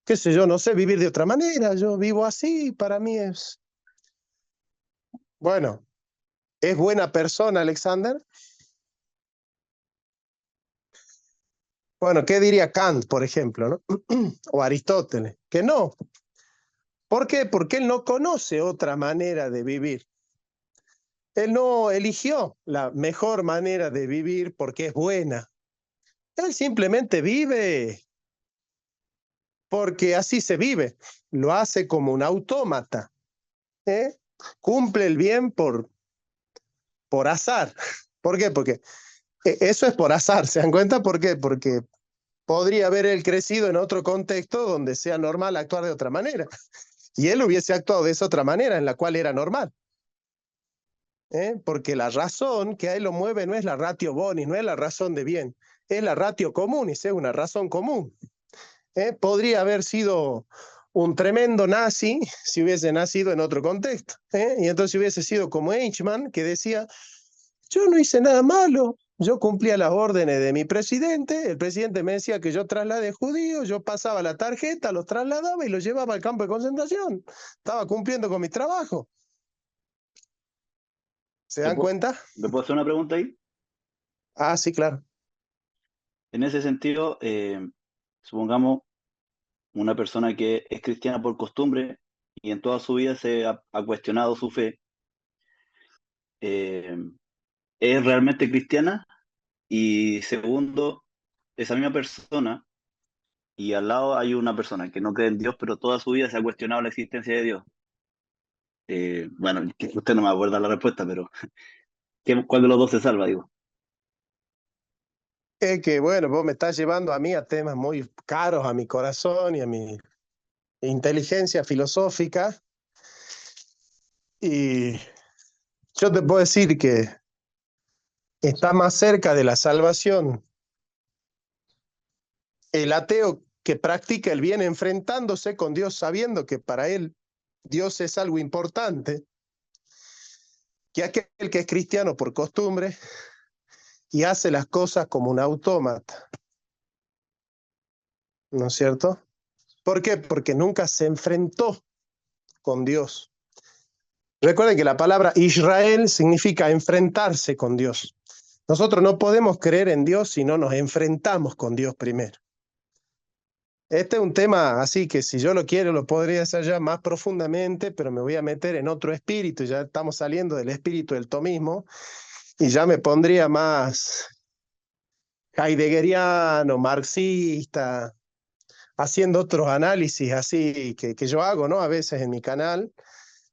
qué sé yo, no sé vivir de otra manera, yo vivo así, para mí es, bueno, ¿es buena persona Alexander? Bueno, ¿qué diría Kant, por ejemplo, ¿no? O Aristóteles? Que no. ¿Por qué? Porque él no conoce otra manera de vivir. Él no eligió la mejor manera de vivir porque es buena. Él simplemente vive porque así se vive. Lo hace como un autómata. ¿Eh? Cumple el bien por azar. ¿Por qué? Porque eso es por azar, ¿se dan cuenta? ¿Por qué? Porque podría haber él crecido en otro contexto donde sea normal actuar de otra manera. Y él hubiese actuado de esa otra manera en la cual era normal. Porque la razón que a él lo mueve no es la ratio bonis, no es la razón de bien, es la ratio communis, es una razón común. Podría haber sido un tremendo nazi si hubiese nacido en otro contexto. Y entonces hubiese sido como Eichmann, que decía, yo no hice nada malo, yo cumplía las órdenes de mi presidente, el presidente me decía que yo traslade judíos, yo pasaba la tarjeta, los trasladaba y los llevaba al campo de concentración. Estaba cumpliendo con mi trabajo. ¿Se ¿Le dan puedo, cuenta? le puedo hacer una pregunta ahí? Ah, sí, claro. En ese sentido, supongamos una persona que es cristiana por costumbre y en toda su vida ha cuestionado su fe, eh, ¿es realmente cristiana? Y segundo, esa misma persona, y al lado hay una persona que no cree en Dios, pero toda su vida se ha cuestionado la existencia de Dios. Bueno, que usted no me acuerda la respuesta, pero ¿cuál de los dos se salva, digo? Es que, bueno, vos me estás llevando a mí a temas muy caros a mi corazón y a mi inteligencia filosófica. Y yo te puedo decir que está más cerca de la salvación el ateo que practica el bien enfrentándose con Dios sabiendo que para él Dios es algo importante, que aquel que es cristiano por costumbre y hace las cosas como un autómata, ¿no es cierto? ¿Por qué? Porque nunca se enfrentó con Dios. Recuerden que la palabra Israel significa enfrentarse con Dios. Nosotros no podemos creer en Dios si no nos enfrentamos con Dios primero. Este es un tema así que si yo lo quiero lo podría hacer ya más profundamente, pero me voy a meter en otro espíritu, ya estamos saliendo del espíritu del tomismo y ya me pondría más heideggeriano, marxista, haciendo otros análisis así que yo hago, ¿no? A veces en mi canal,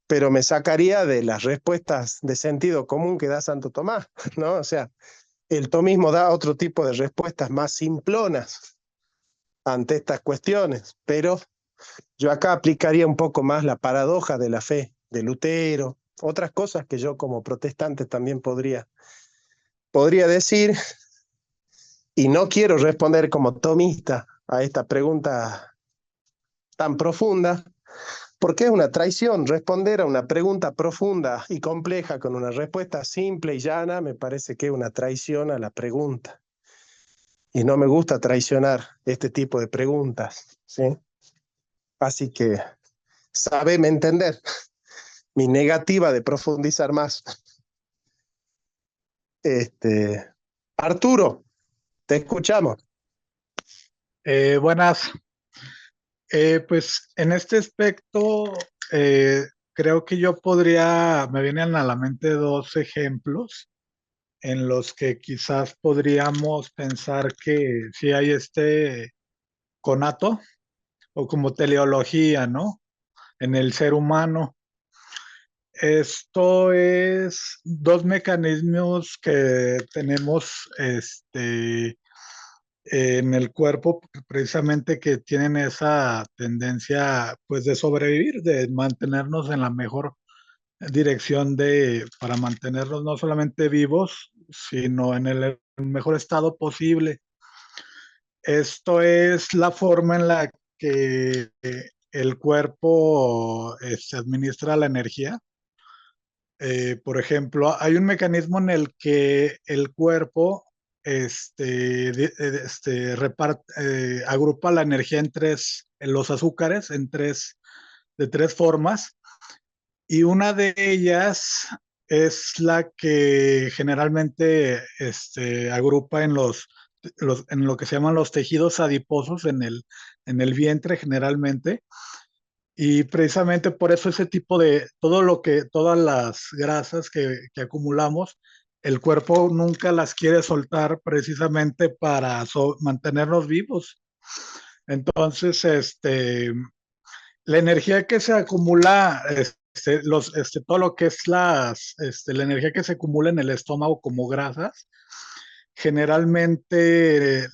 pero me sacaría de las respuestas de sentido común que da Santo Tomás, ¿no? O sea, el tomismo da otro tipo de respuestas más simplonas ante estas cuestiones, pero yo acá aplicaría un poco más la paradoja de la fe de Lutero, otras cosas que yo como protestante también podría decir, y no quiero responder como tomista a esta pregunta tan profunda, porque es una traición responder a una pregunta profunda y compleja con una respuesta simple y llana, me parece que es una traición a la pregunta. Y no me gusta traicionar este tipo de preguntas, ¿sí? Así que sábeme entender mi negativa de profundizar más. Arturo, te escuchamos. Buenas. Pues en este aspecto, creo que me vienen a la mente dos ejemplos en los que quizás podríamos pensar que sí hay este conato o como teleología, ¿no? En el ser humano. Esto es dos mecanismos que tenemos en el cuerpo precisamente que tienen esa tendencia pues de sobrevivir, de mantenernos en la mejor dirección para mantenernos no solamente vivos, sino en el mejor estado posible. Esto es la forma en la que el cuerpo se administra la energía. Por ejemplo, hay un mecanismo en el que el cuerpo agrupa la energía en los azúcares, de tres formas, y una de ellas es la que generalmente agrupa en lo que se llaman los tejidos adiposos en el vientre generalmente. Y precisamente por eso ese tipo de, todas las grasas que acumulamos, el cuerpo nunca las quiere soltar precisamente para mantenernos vivos. Entonces, la energía que se acumula, todo lo que es la energía que se acumula en el estómago como grasas, generalmente el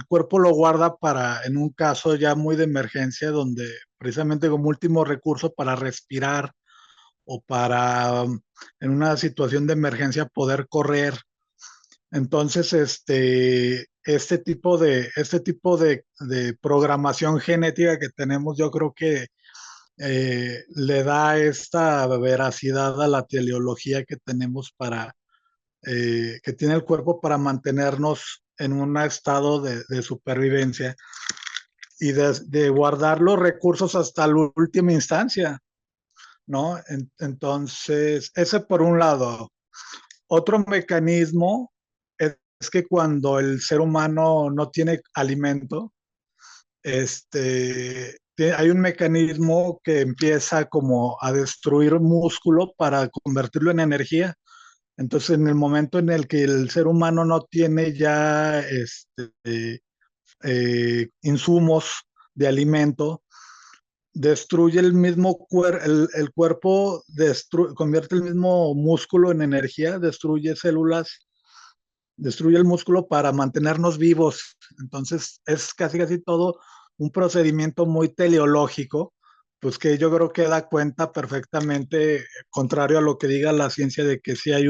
cuerpo lo guarda para, en un caso ya muy de emergencia, donde precisamente como último recurso para respirar o para, en una situación de emergencia, poder correr. Entonces, este tipo de programación genética que tenemos, yo creo que le da esta veracidad a la teleología que tenemos que tiene el cuerpo para mantenernos en un estado de supervivencia y de guardar los recursos hasta la última instancia, ¿no? Entonces, ese por un lado. Otro mecanismo es que cuando el ser humano no tiene alimento, hay un mecanismo que empieza como a destruir músculo para convertirlo en energía. Entonces, en el momento en el que el ser humano no tiene ya insumos de alimento, destruye el mismo el cuerpo, convierte el mismo músculo en energía, destruye células, destruye el músculo para mantenernos vivos. Entonces, es casi todo un procedimiento muy teleológico, pues que yo creo que da cuenta perfectamente, contrario a lo que diga la ciencia, de que sí hay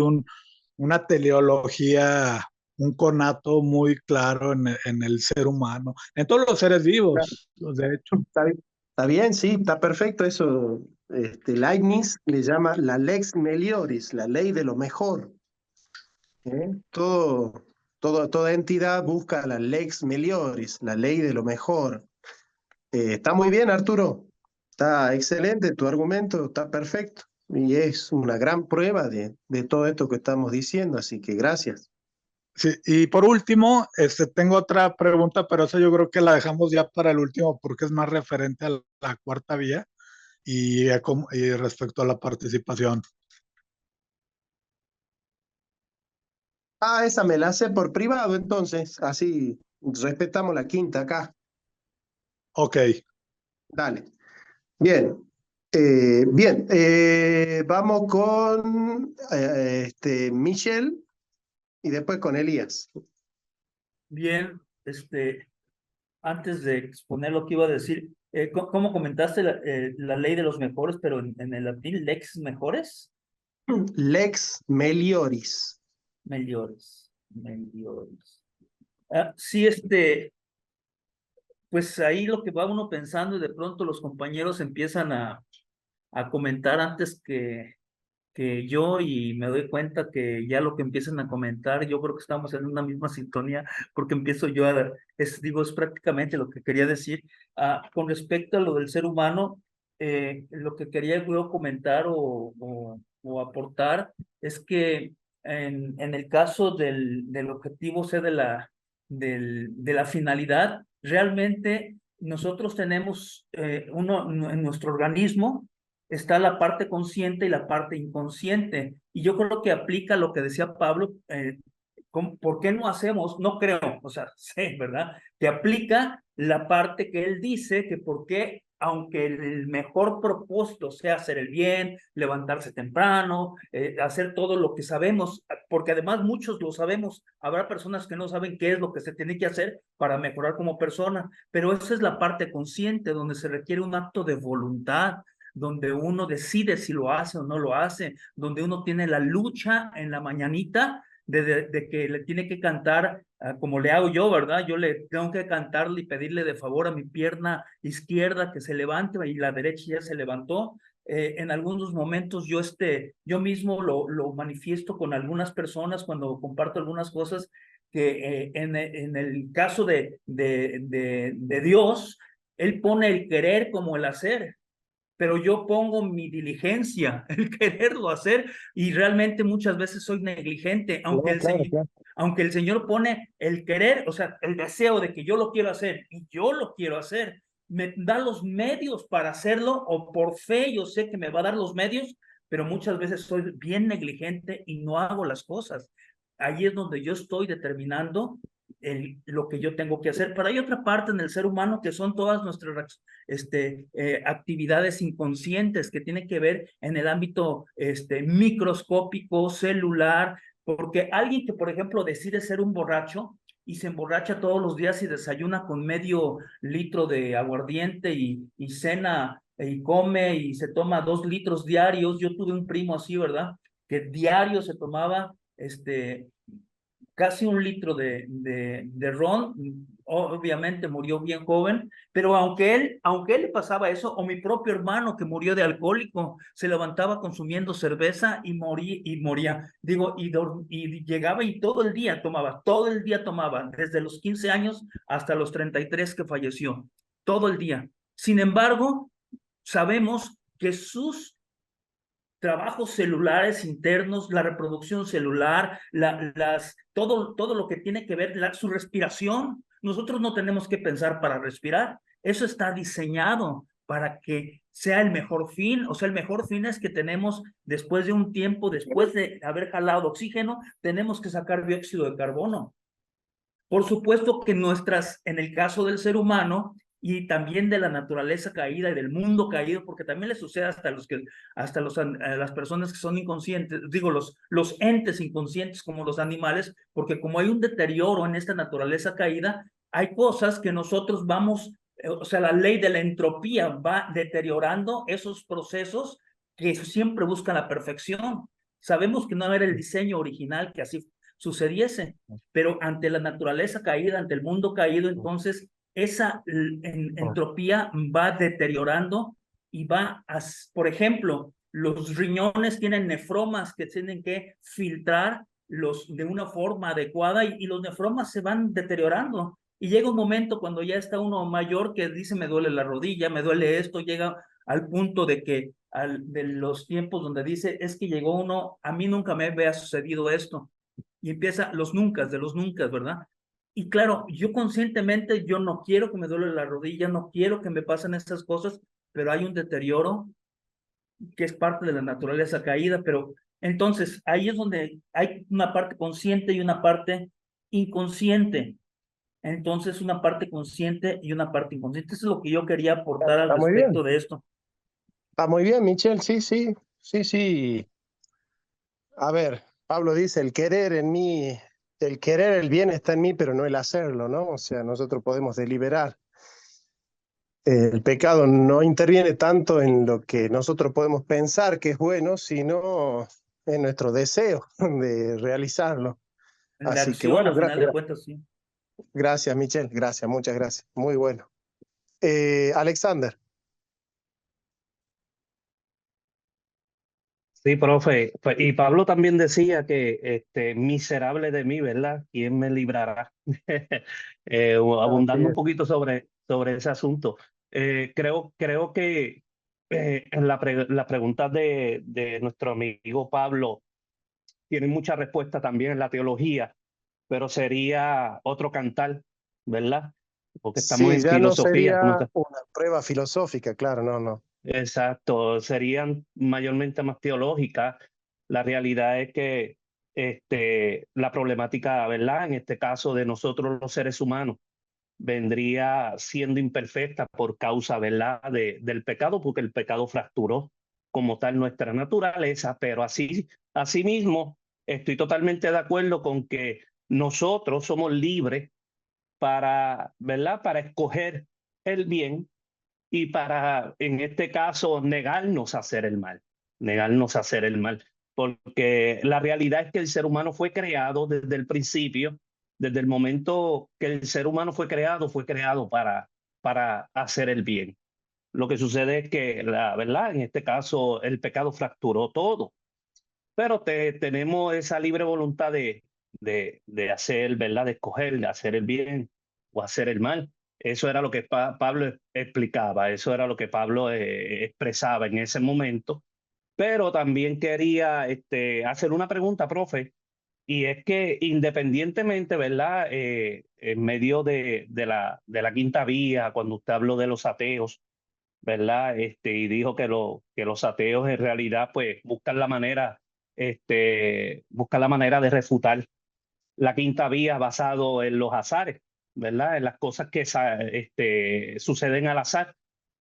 una teleología, un conato muy claro en el ser humano, en todos los seres Claro. vivos, de hecho. Está bien, sí, está perfecto. Eso, Leibniz le llama la lex melioris, la ley de lo mejor. ¿Eh? Toda entidad busca la lex melioris, la ley de lo mejor. Está muy bien, Arturo. Está excelente tu argumento, está perfecto. Y es una gran prueba de todo esto que estamos diciendo, así que gracias. Sí, y por último, tengo otra pregunta, pero eso yo creo que la dejamos ya para el último porque es más referente a la cuarta vía y respecto a la participación. Ah, esa me la hace por privado, entonces, así respetamos la quinta acá. Ok, Dale. Bien. Bien, vamos con Michelle y después con Elías. Bien, antes de exponer lo que iba a decir, ¿cómo comentaste la ley de los mejores, pero en el latín, lex mejores? Lex melioris. Meliores, meliores. Sí, pues ahí lo que va uno pensando y de pronto los compañeros empiezan a comentar antes que yo y me doy cuenta que ya lo que empiezan a comentar, yo creo que estamos en una misma sintonía porque empiezo yo es prácticamente lo que quería decir. Con respecto a lo del ser humano, lo que quería yo comentar o aportar es que en el caso del objetivo C de la finalidad, realmente nosotros tenemos en nuestro organismo está la parte consciente y la parte inconsciente. Y yo creo que aplica lo que decía Pablo, ¿por qué no hacemos? No creo, o sea, sé, ¿verdad? Que aplica la parte que él dice, que por qué, aunque el mejor propósito sea hacer el bien, levantarse temprano, hacer todo lo que sabemos, porque además muchos lo sabemos, habrá personas que no saben qué es lo que se tiene que hacer para mejorar como persona, pero esa es la parte consciente, donde se requiere un acto de voluntad, donde uno decide si lo hace o no lo hace, donde uno tiene la lucha en la mañanita de que le tiene que cantar, como le hago yo, ¿verdad? Yo le tengo que cantarle y pedirle de favor a mi pierna izquierda que se levante y la derecha ya se levantó. En algunos momentos yo mismo lo manifiesto con algunas personas cuando comparto algunas cosas que en el caso de Dios, Él pone el querer como el hacer, pero yo pongo mi diligencia, el quererlo hacer, y realmente muchas veces soy negligente, No, claro, claro. aunque el Señor pone el querer, o sea, el deseo de que yo lo quiero hacer, y yo lo quiero hacer, me da los medios para hacerlo, o por fe yo sé que me va a dar los medios, pero muchas veces soy bien negligente y no hago las cosas. Ahí es donde yo estoy determinando lo que yo tengo que hacer. Pero hay otra parte en el ser humano que son todas nuestras actividades inconscientes que tienen que ver en el ámbito microscópico, celular, porque alguien que, por ejemplo, decide ser un borracho y se emborracha todos los días y desayuna con medio litro de aguardiente y cena y come y se toma 2 litros diarios. Yo tuve un primo así, ¿verdad? Que diario se tomaba casi 1 litro de ron. Obviamente murió bien joven, pero aunque él le pasaba eso, o mi propio hermano que murió de alcohólico, se levantaba consumiendo cerveza y moría, digo, y llegaba y todo el día tomaba, desde los 15 años hasta los 33 que falleció, todo el día. Sin embargo, sabemos que sus trabajos celulares internos, la reproducción celular, todo lo que tiene que ver, su respiración. Nosotros no tenemos que pensar para respirar. Eso está diseñado para que sea el mejor fin. O sea, el mejor fin es que tenemos, después de un tiempo, después de haber jalado oxígeno, tenemos que sacar dióxido de carbono. Por supuesto que en el caso del ser humano y también de la naturaleza caída y del mundo caído, porque también le sucede hasta las personas que son inconscientes, digo, los entes inconscientes como los animales, porque como hay un deterioro en esta naturaleza caída, hay cosas que nosotros vamos, o sea, la ley de la entropía va deteriorando esos procesos que siempre buscan la perfección. Sabemos que no era el diseño original que así sucediese, pero ante la naturaleza caída, ante el mundo caído, entonces esa entropía va deteriorando y por ejemplo, los riñones tienen nefromas que tienen que filtrar de una forma adecuada y los nefromas se van deteriorando. Y llega un momento cuando ya está uno mayor que dice, me duele la rodilla, me duele esto, llega al punto de que de los tiempos donde dice, es que llegó uno, a mí nunca me había sucedido esto, y empieza de los nunca, ¿verdad? Y claro, yo conscientemente, yo no quiero que me duele la rodilla, no quiero que me pasen estas cosas, pero hay un deterioro que es parte de la naturaleza caída, pero entonces ahí es donde hay una parte consciente y una parte inconsciente. Entonces, una parte consciente y una parte inconsciente. Eso es lo que yo quería aportar al Está muy bien. respecto de esto. Está muy bien, Michelle, sí, sí, sí, sí. A ver, Pablo dice, el querer en mí, el querer el bien está en mí, pero no el hacerlo, ¿no? O sea, nosotros podemos deliberar. El pecado no interviene tanto en lo que nosotros podemos pensar que es bueno, sino en nuestro deseo de realizarlo. En la Así que acción, bueno, al final de cuentas, sí. gracias, Michelle, gracias, muchas gracias. Muy bueno. Alexander. Sí, profe. Y Pablo también decía que miserable de mí, ¿verdad? ¿Quién me librará? Abundando un poquito sobre ese asunto. Creo que en la pregunta de nuestro amigo Pablo tiene mucha respuesta también en la teología, pero sería otro cantar, ¿verdad? Porque estamos Sí, en ya no filosofía. sería una prueba filosófica, claro, no, no. Exacto, serían mayormente más teológicas. La realidad es que la problemática, ¿verdad? En este caso de nosotros los seres humanos, vendría siendo imperfecta por causa, ¿verdad? Del pecado, porque el pecado fracturó como tal nuestra naturaleza, pero asimismo, estoy totalmente de acuerdo con que nosotros somos libres para, ¿verdad? Para escoger el bien y para, en este caso, negarnos a hacer el mal, negarnos a hacer el mal, porque la realidad es que el ser humano fue creado desde el principio, desde el momento que el ser humano fue creado para hacer el bien. Lo que sucede es que, la verdad, en este caso, el pecado fracturó todo, pero tenemos esa libre voluntad de hacer, ¿verdad? De escoger, de hacer el bien o hacer el mal. Eso era lo que Pablo explicaba, eso era lo que Pablo expresaba en ese momento. Pero también quería hacer una pregunta, profe, y es que independientemente, ¿verdad? En medio de la quinta vía, cuando usted habló de los ateos, ¿verdad? Y dijo que los ateos en realidad pues buscan la manera de refutar la quinta vía basado en los azares, ¿verdad? En las cosas que suceden al azar.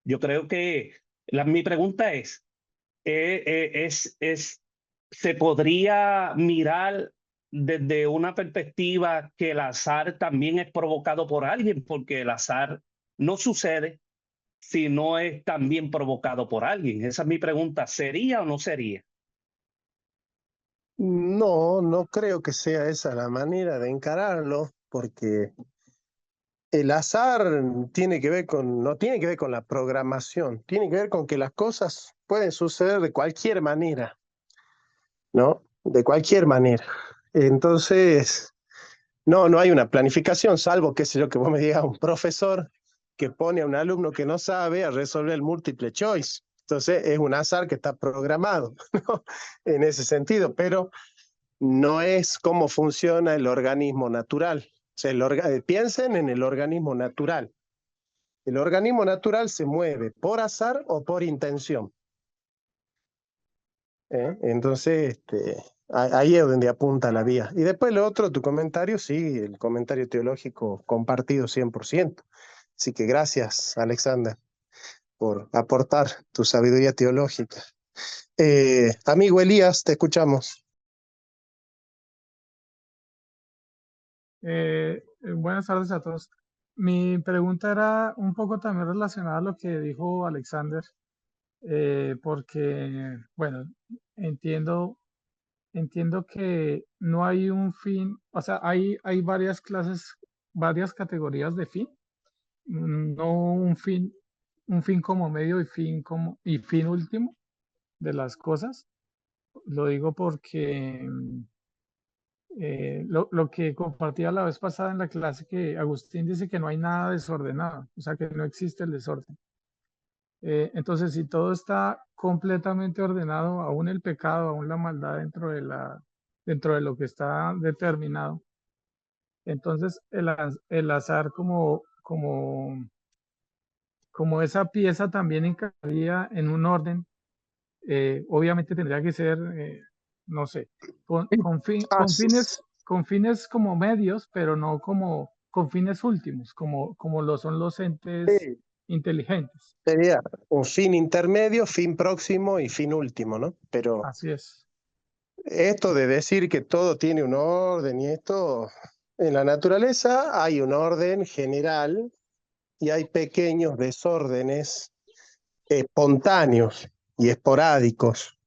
Yo creo que mi pregunta ¿se podría mirar desde una perspectiva que el azar también es provocado por alguien? Porque el azar no sucede si no es también provocado por alguien. Esa es mi pregunta. ¿Sería o no sería? No, no creo que sea esa la manera de encararlo, porque el azar tiene que ver no tiene que ver con la programación, tiene que ver con que las cosas pueden suceder de cualquier manera, ¿no? De cualquier manera. Entonces, no hay una planificación, salvo, qué sé yo, que vos me digas un profesor que pone a un alumno que no sabe a resolver el múltiple choice. Entonces, es un azar que está programado, ¿no? En ese sentido, pero no es cómo funciona el organismo natural. O sea, piensen en el organismo natural. El organismo natural se mueve por azar o por intención. Entonces, ahí es donde apunta la vía. Y después lo otro, tu comentario, sí, el comentario teológico compartido 100%. Así que gracias, Alexander, por aportar tu sabiduría teológica. Amigo Elías, te escuchamos. Buenas tardes a todos. Mi pregunta era un poco también relacionada a lo que dijo Alexander, porque, bueno, entiendo, entiendo que no hay un fin, o sea, hay varias clases, varias categorías de fin, no un fin como medio y fin último de las cosas. Lo digo porque lo que compartía la vez pasada en la clase, que Agustín dice que no hay nada desordenado, o sea, que no existe el desorden. Entonces, si todo está completamente ordenado, aún el pecado, aún la maldad dentro de lo que está determinado, entonces el azar como esa pieza también encajaría en un orden, obviamente tendría que ser, no sé, Ah, con fines como medios, pero no como con fines últimos, como lo son los entes sí, inteligentes. sería un fin intermedio, fin próximo y fin último, ¿no? Pero Así es. esto de decir que todo tiene un orden y esto, en la naturaleza hay un orden general y hay pequeños desórdenes espontáneos y esporádicos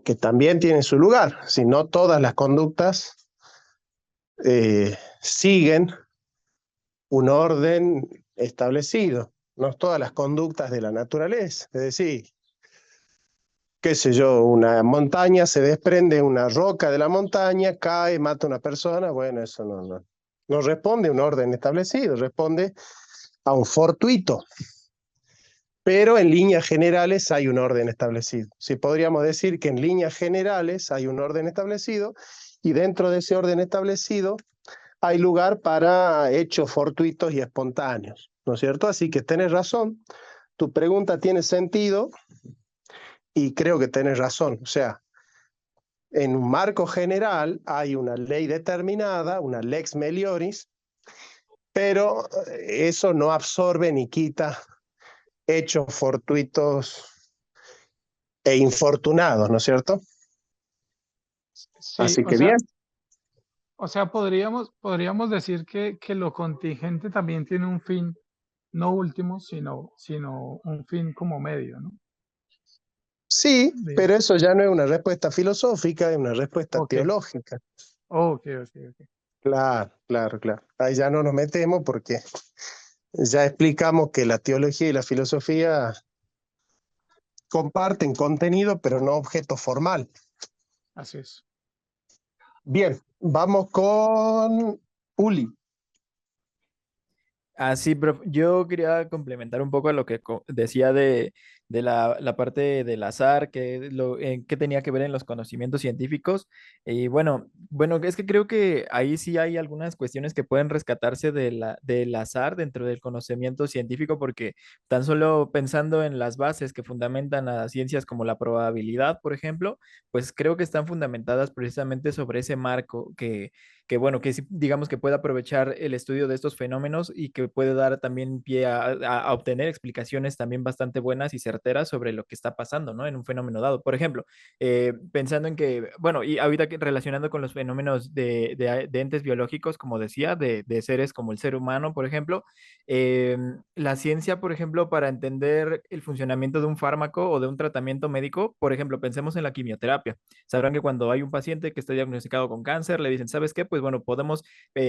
que también tienen su lugar. Si no todas las conductas siguen un orden establecido, no todas las conductas de la naturaleza. Es decir, qué sé yo, una montaña se desprende una roca de la montaña, cae, mata a una persona, bueno, eso no responde a un orden establecido, responde a un fortuito. Pero en líneas generales hay un orden establecido. Sí, podríamos decir que en líneas generales hay un orden establecido y dentro de ese orden establecido hay lugar para hechos fortuitos y espontáneos, ¿no es cierto? Así que tenés razón, tu pregunta tiene sentido y creo que tenés razón. O sea, en un marco general hay una ley determinada, una lex melioris, pero eso no absorbe ni quita hechos fortuitos e infortunados, ¿no es cierto? Sí, Así que bien. o sea, podríamos decir que lo contingente también tiene un fin no último, sino un fin como medio, ¿no? Sí, De, pero eso ya no es una respuesta filosófica, es una respuesta ok, teológica. ok. Claro, claro, claro. Ahí ya no nos metemos porque ya explicamos que la teología y la filosofía comparten contenido, pero no objeto formal. Así es. Bien, vamos con Uli. Sí, prof. Yo quería complementar un poco a lo que decía de la parte del azar, que tenía que ver en los conocimientos científicos. Y bueno, es que creo que ahí sí hay algunas cuestiones que pueden rescatarse del azar dentro del conocimiento científico, porque tan solo pensando en las bases que fundamentan a ciencias como la probabilidad, por ejemplo, pues creo que están fundamentadas precisamente sobre ese marco que bueno, que sí, digamos que puede aprovechar el estudio de estos fenómenos y que puede dar también pie a obtener explicaciones también bastante buenas y certeras sobre lo que está pasando, ¿no? En un fenómeno dado. Por ejemplo, pensando en que, bueno, y ahorita relacionando con los fenómenos de entes biológicos, como decía, de seres como el ser humano, por ejemplo, la ciencia, por ejemplo, para entender el funcionamiento de un fármaco o de un tratamiento médico, por ejemplo, pensemos en la quimioterapia. Sabrán que cuando hay un paciente que está diagnosticado con cáncer, le dicen, ¿sabes qué? Pues bueno, podemos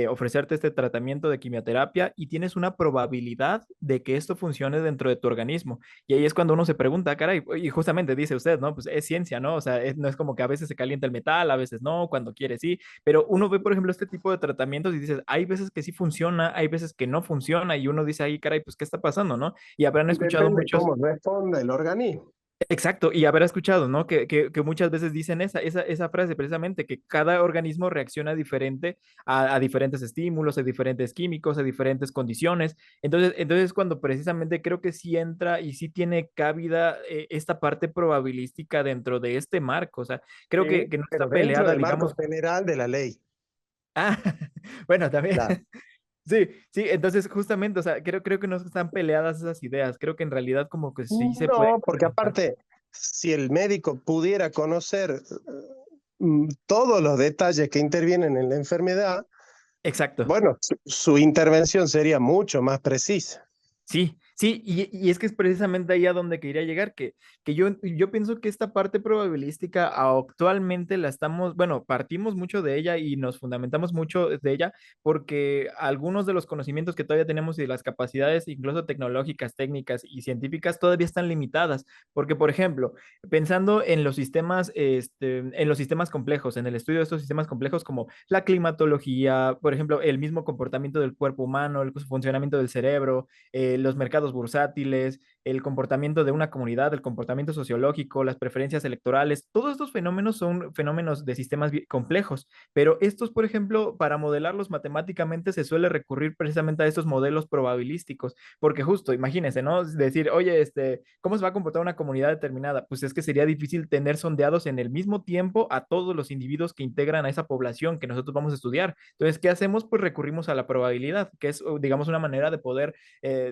ofrecerte este tratamiento de quimioterapia y tienes una probabilidad de que esto funcione dentro de tu organismo. Y ahí es cuando uno se pregunta, caray, y justamente dice usted, ¿no? Pues es ciencia, ¿no? O sea, no es como que a veces se calienta el metal, a veces no, cuando quiere sí, pero uno ve, por ejemplo, este tipo de tratamientos y dices, hay veces que sí funciona, hay veces que no funciona, y uno dice ahí, caray, pues, ¿qué está pasando, no? Y habrán escuchado Depende muchos. cómo responde el organismo. Exacto, y haber escuchado, ¿no? Que muchas veces dicen esa frase precisamente, que cada organismo reacciona diferente a diferentes estímulos, a diferentes químicos, a diferentes condiciones. Entonces, cuando precisamente creo que sí entra y sí tiene cabida esta parte probabilística dentro de este marco. O sea, creo Sí, que no pero está dentro peleada, del marco digamos. general de la ley. Ah, bueno, también. Claro. Sí, sí, entonces justamente, o sea, creo que no están peleadas esas ideas. Creo que en realidad como que sí se puede No, porque complementar. aparte, si el médico pudiera conocer todos los detalles que intervienen en la enfermedad, Exacto. bueno, su intervención sería mucho más precisa. Sí, sí, y es que es precisamente ahí a donde quería llegar, que yo pienso que esta parte probabilística actualmente la estamos, bueno, partimos mucho de ella y nos fundamentamos mucho de ella porque algunos de los conocimientos que todavía tenemos y las capacidades, incluso tecnológicas, técnicas y científicas, todavía están limitadas. Porque, por ejemplo, pensando en los sistemas, en los sistemas complejos, en el estudio de estos sistemas complejos como la climatología, por ejemplo, el mismo comportamiento del cuerpo humano, el funcionamiento del cerebro, los mercados bursátiles, el comportamiento de una comunidad, el comportamiento sociológico, las preferencias electorales, todos estos fenómenos son fenómenos de sistemas complejos, pero estos, por ejemplo, para modelarlos matemáticamente se suele recurrir precisamente a estos modelos probabilísticos, porque justo, imagínense, ¿no? Es decir, oye, ¿cómo se va a comportar una comunidad determinada? Pues es que sería difícil tener sondeados en el mismo tiempo a todos los individuos que integran a esa población que nosotros vamos a estudiar. Entonces, ¿qué hacemos? Pues recurrimos a la probabilidad, que es, digamos, una manera de poder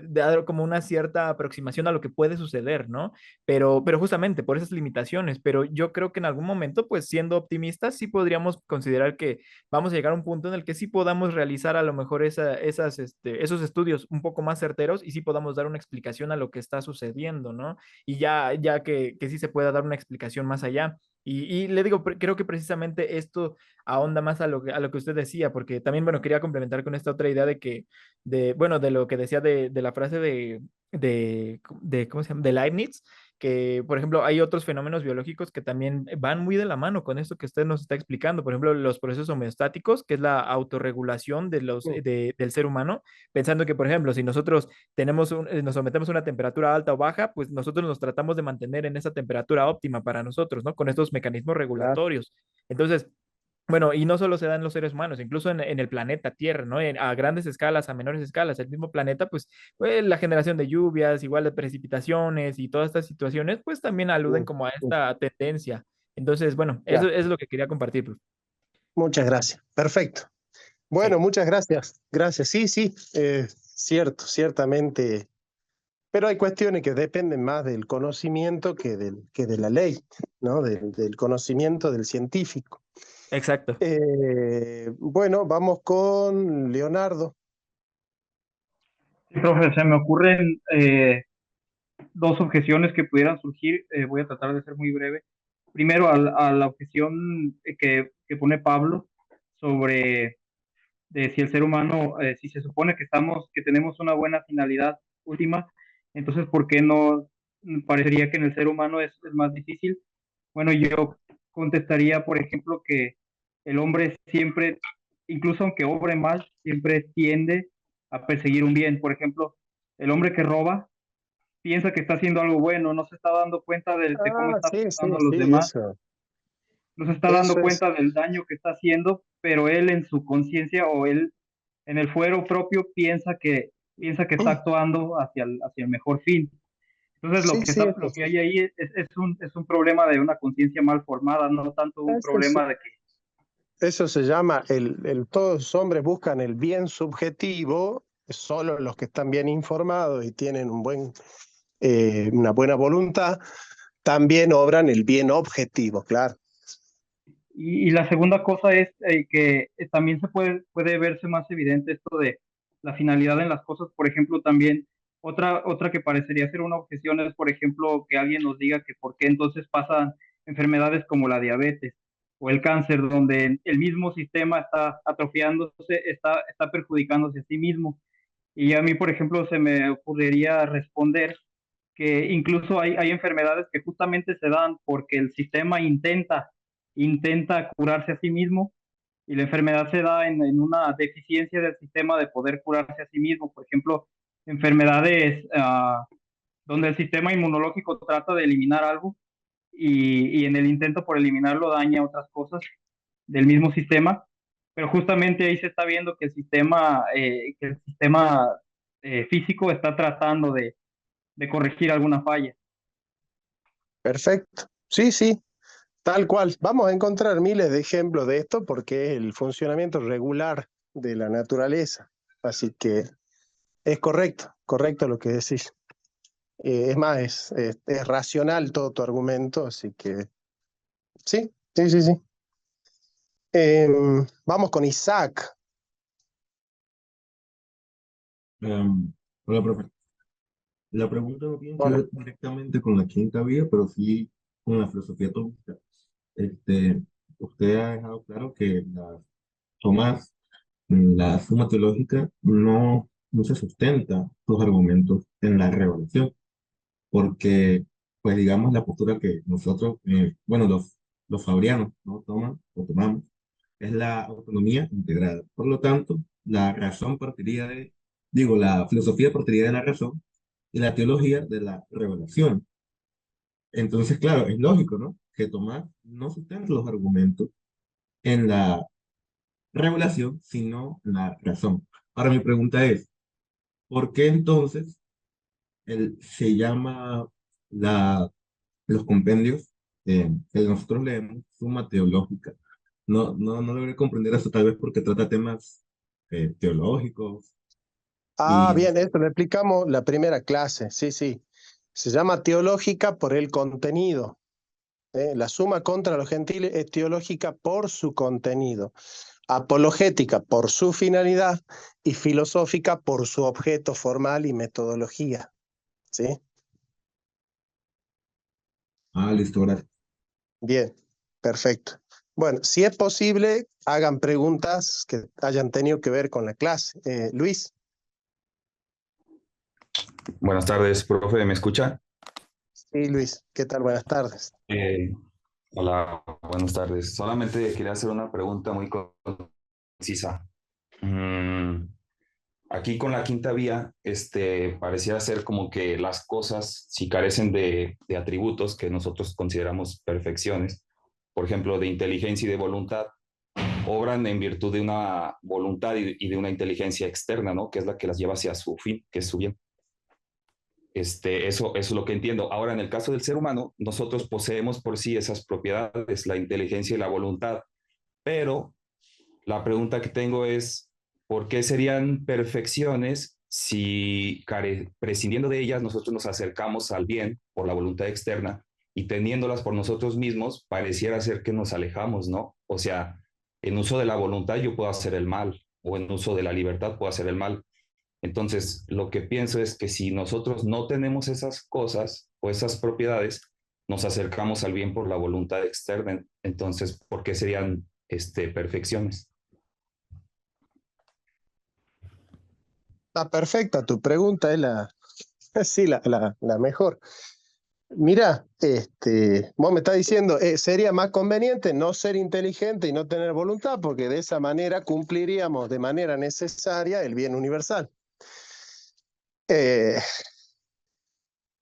dar como una cierta aproximación a lo que puede suceder, ¿no? Pero justamente por esas limitaciones, pero yo creo que en algún momento, pues siendo optimistas, sí podríamos considerar que vamos a llegar a un punto en el que sí podamos realizar a lo mejor esos estudios un poco más certeros y sí podamos dar una explicación a lo que está sucediendo, ¿no? Y ya que sí se pueda dar una explicación más allá. Y le digo, creo que precisamente esto ahonda más a lo que usted decía, porque también, bueno, quería complementar con esta otra idea de que bueno, de lo que decía de la frase ¿cómo se llama? De Leibniz, que, por ejemplo, hay otros fenómenos biológicos que también van muy de la mano con esto que usted nos está explicando. Por ejemplo, los procesos homeostáticos, que es la autorregulación del ser humano, pensando que, por ejemplo, si nosotros nos sometemos a una temperatura alta o baja, pues nosotros nos tratamos de mantener en esa temperatura óptima para nosotros, ¿no? Con estos mecanismos Claro. regulatorios. Entonces, bueno, y no solo se da en los seres humanos, incluso en el planeta Tierra, ¿no? A grandes escalas, a menores escalas, el mismo planeta, pues, la generación de lluvias, igual de precipitaciones y todas estas situaciones, pues también aluden como a esta tendencia. Entonces, bueno, Ya, eso es lo que quería compartir, profe. muchas gracias. Perfecto. Bueno, Sí, muchas gracias. Gracias. Sí, sí, cierto, ciertamente. Pero hay cuestiones que dependen más del conocimiento que de la ley, ¿no? Del conocimiento del científico. exacto. Bueno, vamos con Leonardo. Sí, profe, se me ocurren dos objeciones que pudieran surgir. Voy a tratar de ser muy breve. Primero, a la objeción que pone Pablo sobre de si el ser humano, si se supone que tenemos una buena finalidad última, entonces ¿por qué no parecería que en el ser humano es más difícil? Bueno, yo contestaría, por ejemplo, que el hombre siempre, incluso aunque obre mal, siempre tiende a perseguir un bien. Por ejemplo, el hombre que roba piensa que está haciendo algo bueno, no se está dando cuenta de cómo Ah, está sí, sí, afectando a los sí, demás, eso. no se está dando Eso es. cuenta del daño que está haciendo, pero él en su conciencia o él en el fuero propio piensa que está actuando hacia el mejor fin. Entonces Sí, sí, lo que hay ahí es un problema de una conciencia mal formada, no tanto un eso, problema de que eso se llama, todos los hombres buscan el bien subjetivo, solo los que están bien informados y tienen una buena voluntad, también obran el bien objetivo, claro. y la segunda cosa es que también puede verse más evidente esto de la finalidad en las cosas. Por ejemplo, también otra que parecería ser una objeción es, por ejemplo, que alguien nos diga que por qué entonces pasan enfermedades como la diabetes o el cáncer, donde el mismo sistema está atrofiándose, está perjudicándose a sí mismo. Y a mí, por ejemplo, se me ocurriría responder que incluso hay enfermedades que justamente se dan porque el sistema intenta curarse a sí mismo y la enfermedad se da en una deficiencia del sistema de poder curarse a sí mismo. Por ejemplo, enfermedades donde el sistema inmunológico trata de eliminar algo y en el intento por eliminarlo daña otras cosas del mismo sistema, pero justamente ahí se está viendo que el sistema físico está tratando de corregir alguna falla. Perfecto. Sí, sí, tal cual. Vamos a encontrar miles de ejemplos de esto porque es el funcionamiento regular de la naturaleza. Así que es correcto, correcto lo que decís. Es más, es racional todo tu argumento, así que sí, sí, sí, sí. Vamos con Isaac. Hola, profe. La pregunta no tiene que Hola. ver directamente con la quinta vía, pero sí con la filosofía tomista. Este, usted ha dejado claro que Tomás, la suma teológica, no se sustenta sus argumentos en la revelación, porque, pues digamos, la postura que nosotros, bueno, los fabrianos, ¿no? Toman o tomamos, es la autonomía integrada. Por lo tanto, la razón partiría la filosofía partiría de la razón y la teología de la revelación. Entonces, claro, es lógico, ¿no? Que Tomás no sustenta los argumentos en la revelación, sino en la razón. Ahora mi pregunta es, ¿por qué entonces se llama los compendios que nosotros leemos suma teológica? No logré comprender eso, tal vez porque trata temas teológicos Ah, y bien, esto lo explicamos la primera clase. Sí, sí. Se llama teológica por el contenido. La suma contra los gentiles es teológica por su contenido, apologética por su finalidad y filosófica por su objeto formal y metodología. ¿Sí? listo, gracias. Bien, perfecto. Bueno, si es posible, hagan preguntas que hayan tenido que ver con la clase. Luis. Buenas tardes, profe, ¿me escucha? Sí, Luis, ¿qué tal? Buenas tardes. Eh, Hola, buenas tardes. Solamente quería hacer una pregunta muy concisa. Mm, Aquí con la quinta vía, pareciera ser como que las cosas, si carecen de atributos que nosotros consideramos perfecciones, por ejemplo, de inteligencia y de voluntad, obran en virtud de una voluntad y de una inteligencia externa, ¿no? Que es la que las lleva hacia su fin, que es su bien. Eso es lo que entiendo. Ahora, en el caso del ser humano, nosotros poseemos por sí esas propiedades, la inteligencia y la voluntad, pero la pregunta que tengo es, ¿por qué serían perfecciones si prescindiendo de ellas nosotros nos acercamos al bien por la voluntad externa y teniéndolas por nosotros mismos, pareciera ser que nos alejamos, ¿no? O sea, en uso de la voluntad yo puedo hacer el mal o en uso de la libertad puedo hacer el mal. Entonces, lo que pienso es que si nosotros no tenemos esas cosas o esas propiedades, nos acercamos al bien por la voluntad externa. Entonces, ¿por qué serían perfecciones? Está perfecta, tu pregunta es sí, la mejor. Mira, vos me estás diciendo, sería más conveniente no ser inteligente y no tener voluntad, porque de esa manera cumpliríamos de manera necesaria el bien universal.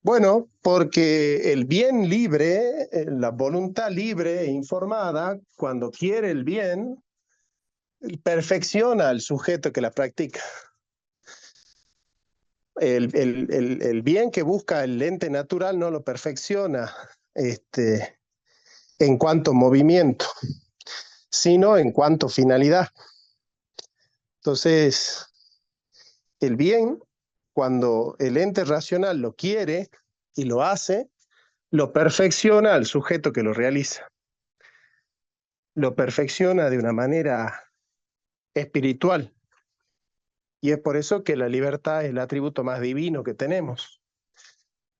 Bueno, porque el bien libre, la voluntad libre e informada, cuando quiere el bien, perfecciona al sujeto que la practica. El bien que busca el ente natural no lo perfecciona en cuanto movimiento, sino en cuanto finalidad. Entonces, el bien, cuando el ente racional lo quiere y lo hace, lo perfecciona al sujeto que lo realiza. Lo perfecciona de una manera espiritual. Y es por eso que la libertad es el atributo más divino que tenemos,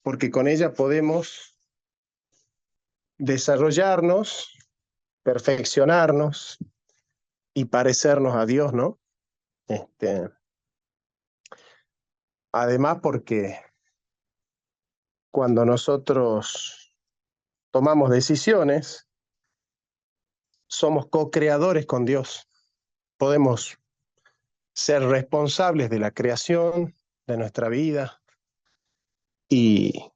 porque con ella podemos desarrollarnos, perfeccionarnos y parecernos a Dios, ¿no? Además, porque cuando nosotros tomamos decisiones, somos co-creadores con Dios. Podemos ser responsables de la creación de nuestra vida y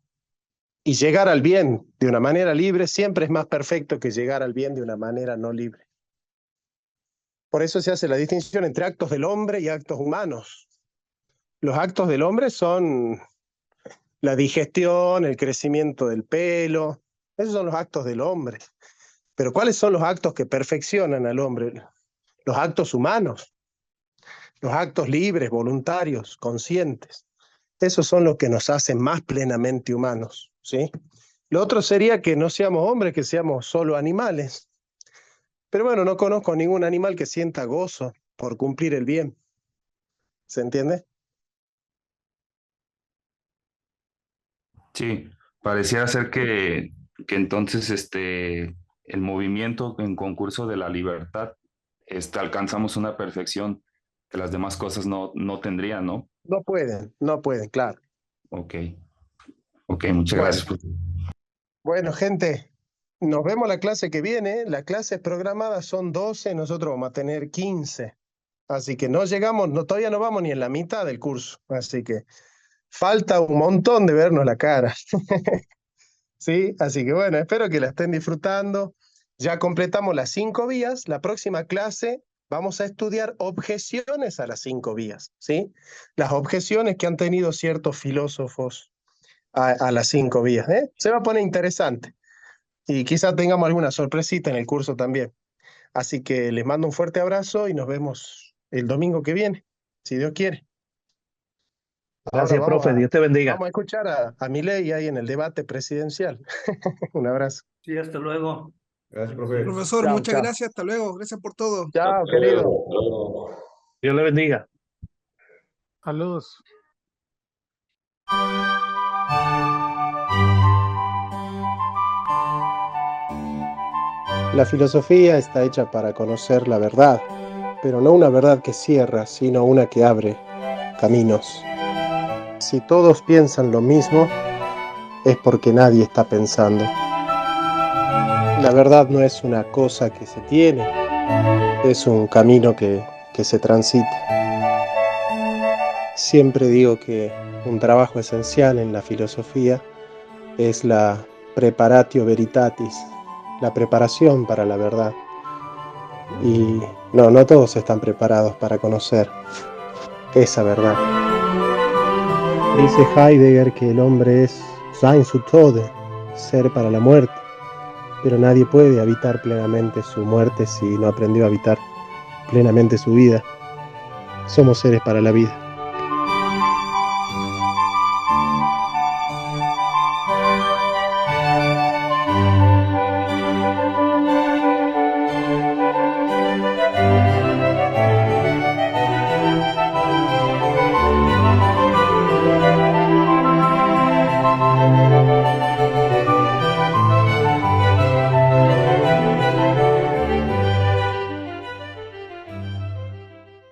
llegar al bien de una manera libre siempre es más perfecto que llegar al bien de una manera no libre. Por eso se hace la distinción entre actos del hombre y actos humanos. Los actos del hombre son la digestión, el crecimiento del pelo, esos son los actos del hombre. Pero ¿cuáles son los actos que perfeccionan al hombre? Los actos humanos, los actos libres, voluntarios, conscientes. Esos son los que nos hacen más plenamente humanos, ¿sí? Lo otro sería que no seamos hombres, que seamos solo animales. Pero bueno, no conozco ningún animal que sienta gozo por cumplir el bien. ¿Se entiende? Sí, pareciera ser que entonces el movimiento en concurso de la libertad, alcanzamos una perfección que las demás cosas no tendrían, ¿no? No pueden, claro. Ok, muchas Bueno, gracias. bueno, gente, nos vemos la clase que viene. Las clases programadas son 12, nosotros vamos a tener 15. Así que no llegamos, todavía no vamos ni en la mitad del curso. Así que falta un montón de vernos la cara. Sí, así que bueno, espero que la estén disfrutando. Ya completamos las 5 vías. La próxima clase vamos a estudiar objeciones a las 5 vías, ¿sí? Las objeciones que han tenido ciertos filósofos a las 5 vías, ¿eh? Se va a poner interesante. Y quizás tengamos alguna sorpresita en el curso también. Así que les mando un fuerte abrazo y nos vemos el domingo que viene, si Dios quiere. Gracias, profe. Dios te bendiga. Vamos a escuchar a Milei ahí en el debate presidencial. Un abrazo. Sí, hasta luego. Gracias, profe. Profesor, Chao, muchas chao. gracias. Hasta luego. Gracias por todo. Chao, querido. Dios le bendiga. Saludos. La filosofía está hecha para conocer la verdad, pero no una verdad que cierra, sino una que abre caminos. Si todos piensan lo mismo, es porque nadie está pensando. La verdad no es una cosa que se tiene, es un camino que se transita. Siempre digo que un trabajo esencial en la filosofía es la preparatio veritatis, la preparación para la verdad. Y no todos están preparados para conocer esa verdad. Dice Heidegger que el hombre es Sein zu Tode, ser para la muerte, pero nadie puede habitar plenamente su muerte si no aprendió a habitar plenamente su vida. Somos seres para la vida.